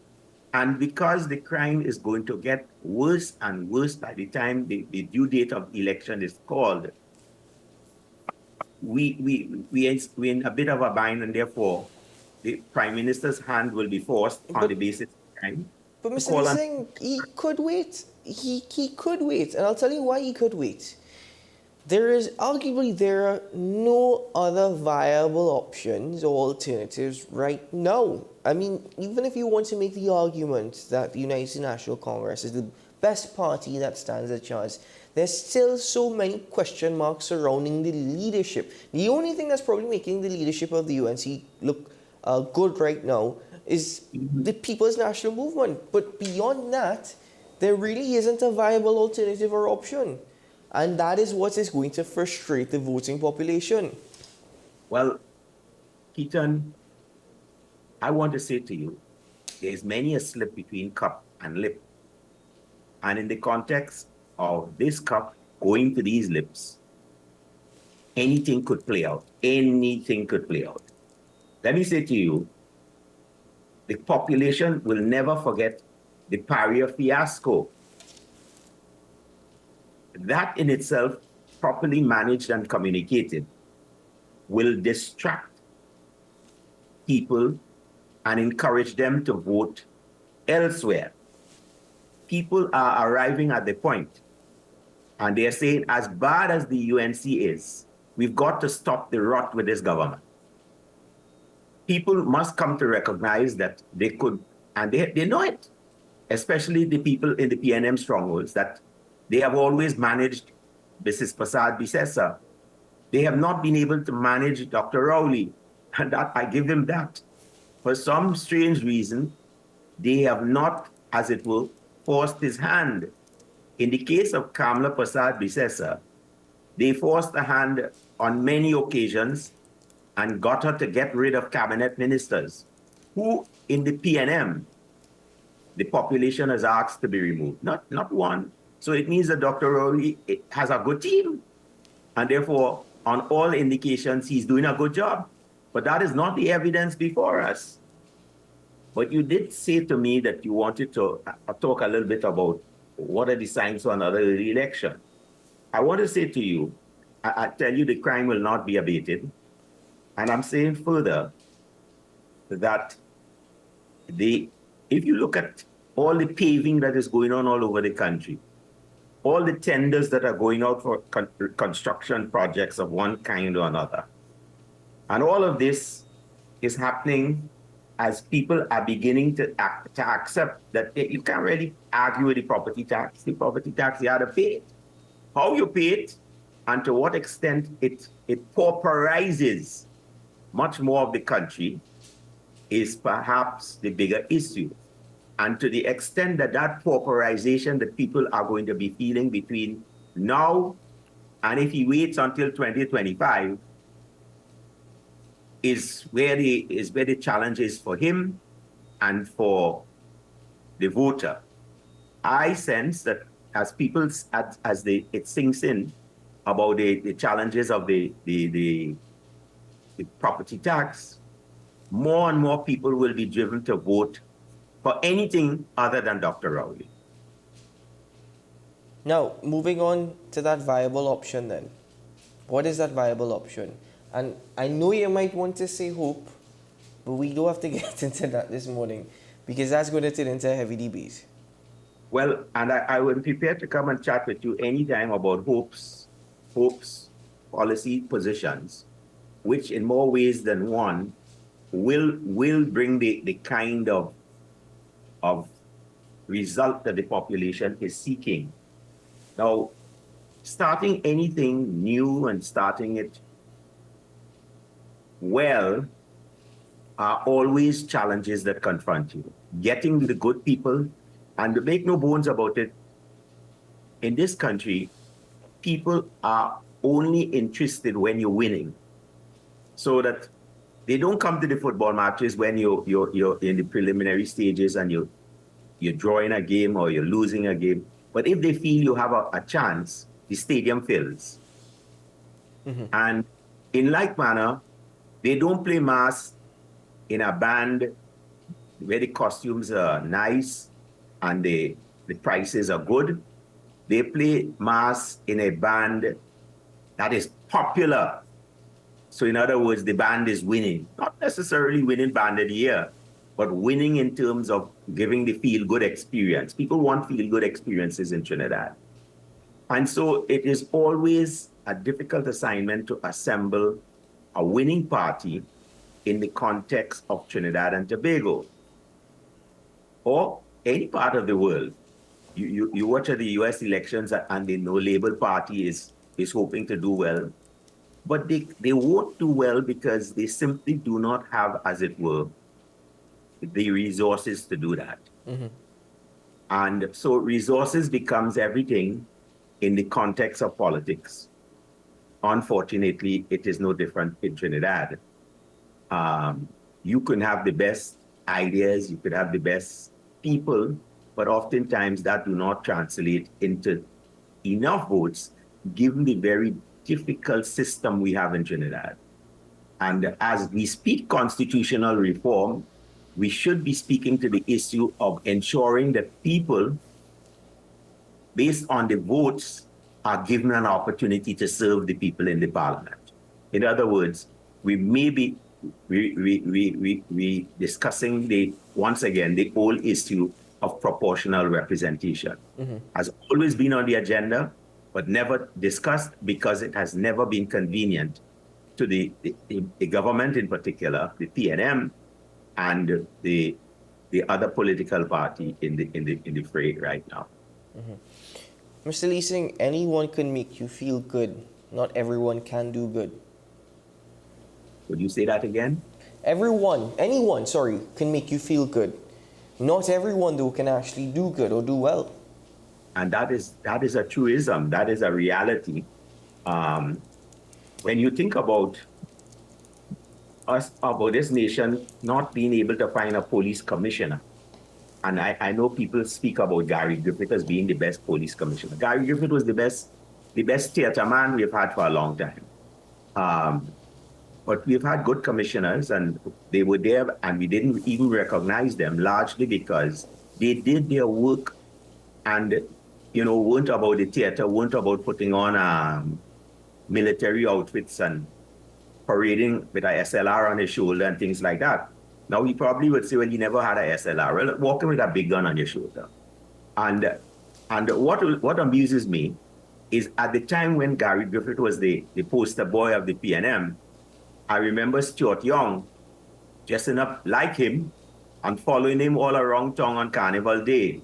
And because the crime is going to get worse and worse by the time the due date of election is called, we're in a bit of a bind, and therefore the Prime Minister's hand will be forced on the basis of crime. But Mr. Singh, he could wait. He could wait, and I'll tell you why he could wait. There are no other viable options or alternatives right now. I mean, even if you want to make the argument that the United National Congress is the best party that stands a chance, there's still so many question marks surrounding the leadership. The only thing that's probably making the leadership of the UNC look good right now is the People's National Movement. But beyond that, there really isn't a viable alternative or option. And that is what is going to frustrate the voting population. Well, Keaton, I want to say to you, there is many a slip between cup and lip. And in the context of this cup going to these lips, anything could play out. Anything could play out. Let me say to you, the population will never forget the Paria fiasco. That in itself, properly managed and communicated, will distract people and encourage them to vote elsewhere. People are arriving at the point, and they're saying, as bad as the UNC is, we've got to stop the rot with this government. People must come to recognize that they could, and they know it, especially the people in the PNM strongholds, that they have always managed Mrs. Prasad Bisesa. They have not been able to manage Dr. Rowley, and that I give them that. For some strange reason, they have not, as it were, forced his hand. In the case of Kamla Prasad Bisesa, they forced a hand on many occasions and got her to get rid of cabinet ministers who, in the PNM, the population has asked to be removed. Not one. So it means that Dr. Rowley has a good team. And therefore, on all indications, he's doing a good job. But that is not the evidence before us. But you did say to me that you wanted to talk a little bit about what are the signs for another election. I want to say to you, I tell you the crime will not be abated. And I'm saying further that if you look at all the paving that is going on all over the country, all the tenders that are going out for construction projects of one kind or another, and all of this is happening as people are beginning to accept that you can't really argue with the property tax. The property tax, you have to pay it. How you pay it and to what extent it pauperizes much more of the country is perhaps the bigger issue. And to the extent that that pauperization that people are going to be feeling between now and if he waits until 2025 is where the challenge is for him and for the voter. I sense that as it sinks in about the challenges of the property tax, more and more people will be driven to vote for anything other than Dr. Rowley. Now, moving on to that viable option then. What is that viable option? And I know you might want to say hope, but we don't have to get into that this morning because that's going to turn into a heavy debate. Well, and I would prepare to come and chat with you anytime about hopes, policy positions, which in more ways than one will bring the kind of result that the population is seeking. Now, starting anything new and starting it well are always challenges that confront you. Getting the good people, and to make no bones about it, in this country, people are only interested when you're winning. So that they don't come to the football matches when you're in the preliminary stages and you're drawing a game or you're losing a game. But if they feel you have a chance, the stadium fills. Mm-hmm. And in like manner, they don't play mass in a band where the costumes are nice and the prices are good. They play mass in a band that is popular. So in other words, the band is winning. Not necessarily winning band of the year, but winning in terms of giving the feel-good experience. People want feel-good experiences in Trinidad. And so it is always a difficult assignment to assemble a winning party in the context of Trinidad and Tobago or any part of the world. You watch the US elections and the No Label Party is hoping to do well, but they won't do well because they simply do not have, as it were, the resources to do that. Mm-hmm. And so resources becomes everything in the context of politics. Unfortunately, it is no different in Trinidad. You can have the best ideas, you could have the best people, but oftentimes that do not translate into enough votes given the very difficult system we have in Trinidad. And as we speak constitutional reform, we should be speaking to the issue of ensuring that people, based on the votes, are given an opportunity to serve the people in the parliament. In other words, we may be discussing once again the whole issue of proportional representation. Mm-hmm. Has always been on the agenda, but never discussed because it has never been convenient to the government in particular, the PNM, and the other political party in the fray right now. Mm-hmm. Mr. Leasing, anyone can make you feel good. Not everyone can do good. Would you say that again? Anyone, can make you feel good. Not everyone, though, can actually do good or do well. And that is a truism. That is a reality. When you think about this nation not being able to find a police commissioner, and I know people speak about Gary Griffith as being the best police commissioner. Gary Griffith was the best theater man we've had for a long time. But we've had good commissioners, and they were there, and we didn't even recognize them, largely because they did their work and, weren't about the theater, weren't about putting on military outfits and parading with a SLR on his shoulder and things like that. Now, he probably would say, well, you never had a SLR. Well, walking with a big gun on your shoulder. And what amuses me is at the time when Gary Griffith was the poster boy of the PNM, I remember Stuart Young dressing up like him and following him all around town on Carnival Day.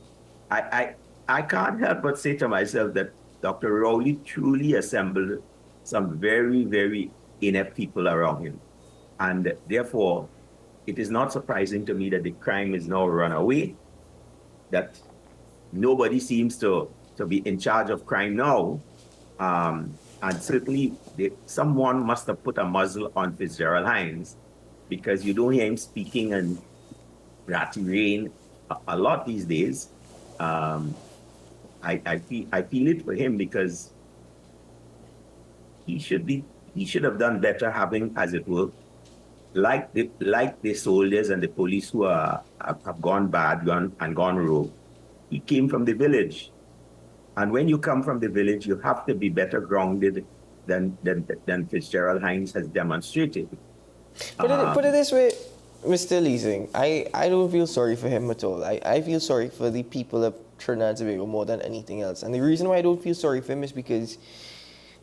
I can't help but say to myself that Dr. Rowley truly assembled some very, very inept people around him. And therefore, it is not surprising to me that the crime is now run away that nobody seems to be in charge of crime now. And certainly someone must have put a muzzle on Fitzgerald Hines, because you don't hear him speaking in ratty rain a lot these days. I feel it for him, because he should have done better, having, as it were, like the soldiers and the police who have gone bad and gone rogue. He came from the village. And when you come from the village, you have to be better grounded than Fitzgerald Hines has demonstrated. Put it this way, Mr. Leasing, I don't feel sorry for him at all. I feel sorry for the people of Trinidad and Tobago more than anything else. And the reason why I don't feel sorry for him is because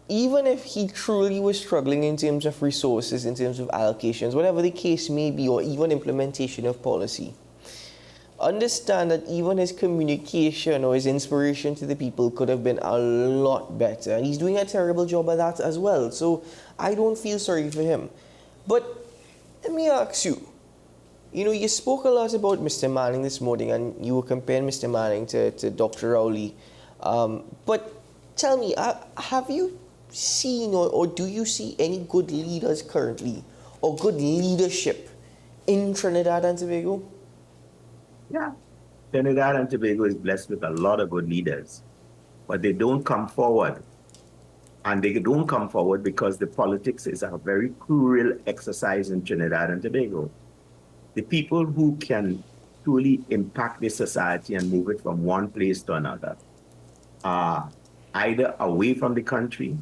even if he truly was struggling in terms of resources, in terms of allocations, whatever the case may be, or even implementation of policy, understand that even his communication or his inspiration to the people could have been a lot better. And he's doing a terrible job at that as well. So I don't feel sorry for him. But let me ask you, you spoke a lot about Mr. Manning this morning, and you were comparing Mr. Manning to Dr. Rowley. But tell me, have you seen or do you see any good leaders currently, or good leadership in Trinidad and Tobago? Yeah, Trinidad and Tobago is blessed with a lot of good leaders, but they don't come forward. And they don't come forward because the politics is a very cruel exercise in Trinidad and Tobago. The people who can truly impact the society and move it from one place to another are either away from the country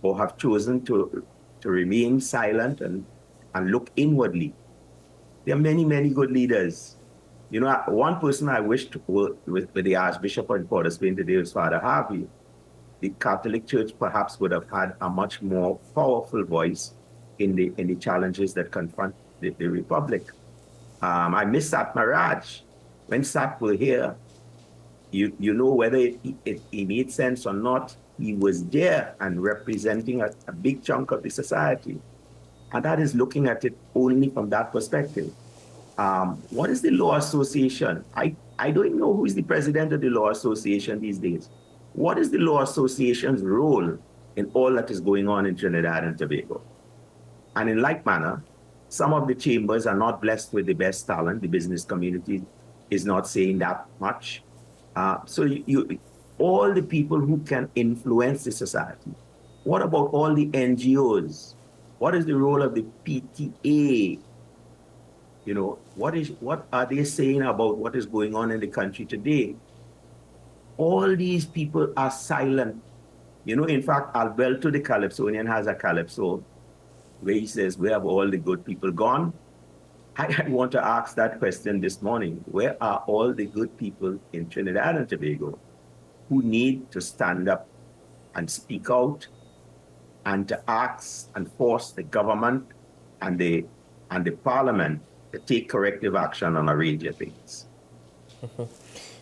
or have chosen to remain silent and look inwardly. There are many, many good leaders. One person I wished with the Archbishop of Port of Spain today was Father Harvey. The Catholic Church perhaps would have had a much more powerful voice in the challenges that confront the Republic. I miss Sat Maharaj. When Sat were here, whether it made sense or not, he was there and representing a big chunk of the society. And that is looking at it only from that perspective. What is the Law Association? I don't know who is the president of the Law Association these days. What is the Law Association's role in all that is going on in Trinidad and Tobago? And in like manner, some of the chambers are not blessed with the best talent. The business community is not saying that much. So all the people who can influence the society. What about all the NGOs? What is the role of the PTA? What are they saying about what is going on in the country today? All these people are silent. In fact, Alberto the Calypsonian has a calypso where he says, where have all the good people gone? I want to ask that question this morning. Where are all the good people in Trinidad and Tobago who need to stand up and speak out and to ask and force the government and the parliament to take corrective action on a range of things?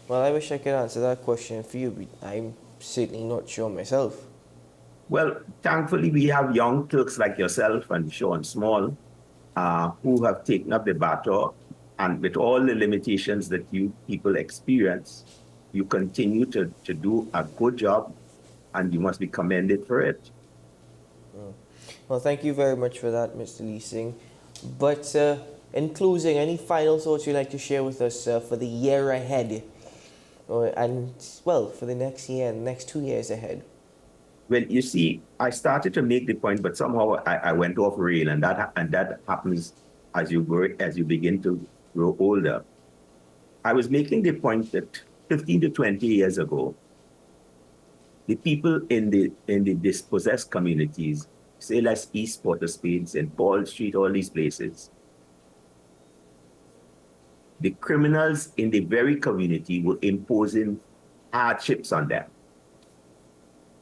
Well, I wish I could answer that question for you, but I'm certainly not sure myself. Well, thankfully, we have young clerks like yourself and Sean Small who have taken up the battle, and with all the limitations that you people experience, you continue to do a good job, and you must be commended for it. Well, thank you very much for that, Mr. Leasing. But in closing, any final thoughts you'd like to share with us for the year ahead? For the next year and next 2 years ahead? Well, you see, I started to make the point, but somehow I went off rail, and that happens as you begin to grow older. I was making the point that 15 to 20 years ago, the people in the dispossessed communities, say like East Port of Spain, St. Paul Street, all these places, the criminals in the very community were imposing hardships on them.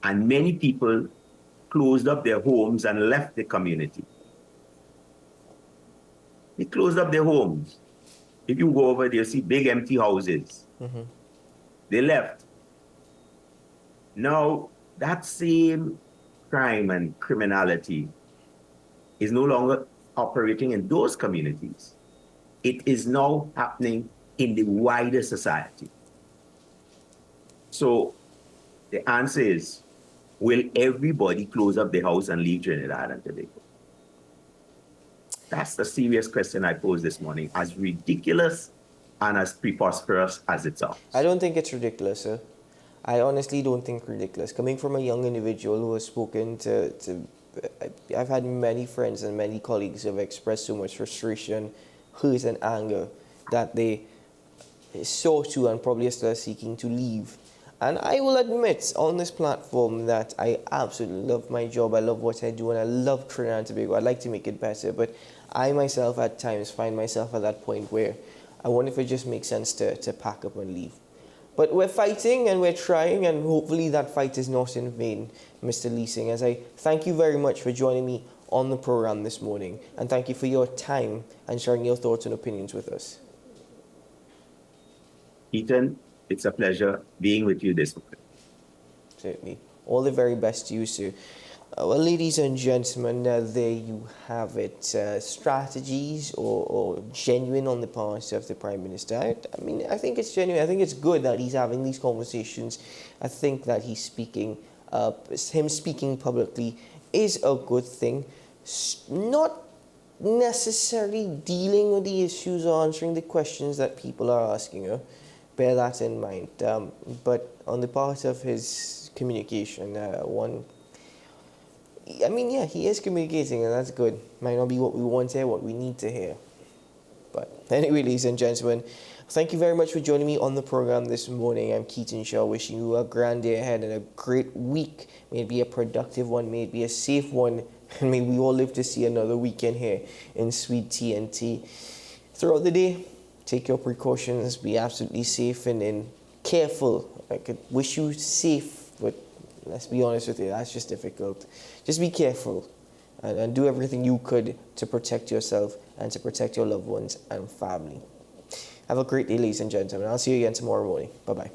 And many people closed up their homes and left the community. They closed up their homes. If you go over there, you see big empty houses. Mm-hmm. They left. Now, that same crime and criminality is no longer operating in those communities. It is now happening in the wider society. So the answer is, will everybody close up the house and leave Trinidad and Tobago? That's the serious question I posed this morning, as ridiculous and as preposterous as it sounds. I don't think it's ridiculous, sir. I honestly don't think ridiculous. Coming from a young individual who has spoken to I've had many friends and many colleagues who have expressed so much frustration, hurt and anger that they saw to and probably are still seeking to leave. And I will admit on this platform that I absolutely love my job, I love what I do, and I love Trinidad and Tobago. I'd like to make it better, but I myself at times find myself at that point where I wonder if it just makes sense to pack up and leave. But we're fighting and we're trying, and hopefully that fight is not in vain, Mr. Leasing, as I thank you very much for joining me on the program this morning, and thank you for your time and sharing your thoughts and opinions with us. Ethan, it's a pleasure being with you this morning. Certainly. All the very best to you, sir. Well, ladies and gentlemen, there you have it. Strategies or genuine on the part of the Prime Minister. I mean, I think it's genuine. I think it's good that he's having these conversations. I think that he's speaking, him speaking publicly is a good thing. Not necessarily dealing with the issues or answering the questions that people are asking her. Bear that in mind. But on the part of his communication, he is communicating, and that's good. Might not be what we want to hear, what we need to hear. But anyway, ladies and gentlemen, thank you very much for joining me on the program this morning. I'm Keaton Shaw, wishing you a grand day ahead and a great week. May it be a productive one, may it be a safe one, and may we all live to see another weekend here in sweet TNT. Throughout the day, take your precautions, be absolutely safe and careful. I could wish you safe, but let's be honest with you, that's just difficult. Just be careful and do everything you could to protect yourself and to protect your loved ones and family. Have a great day, ladies and gentlemen. I'll see you again tomorrow morning. Bye-bye.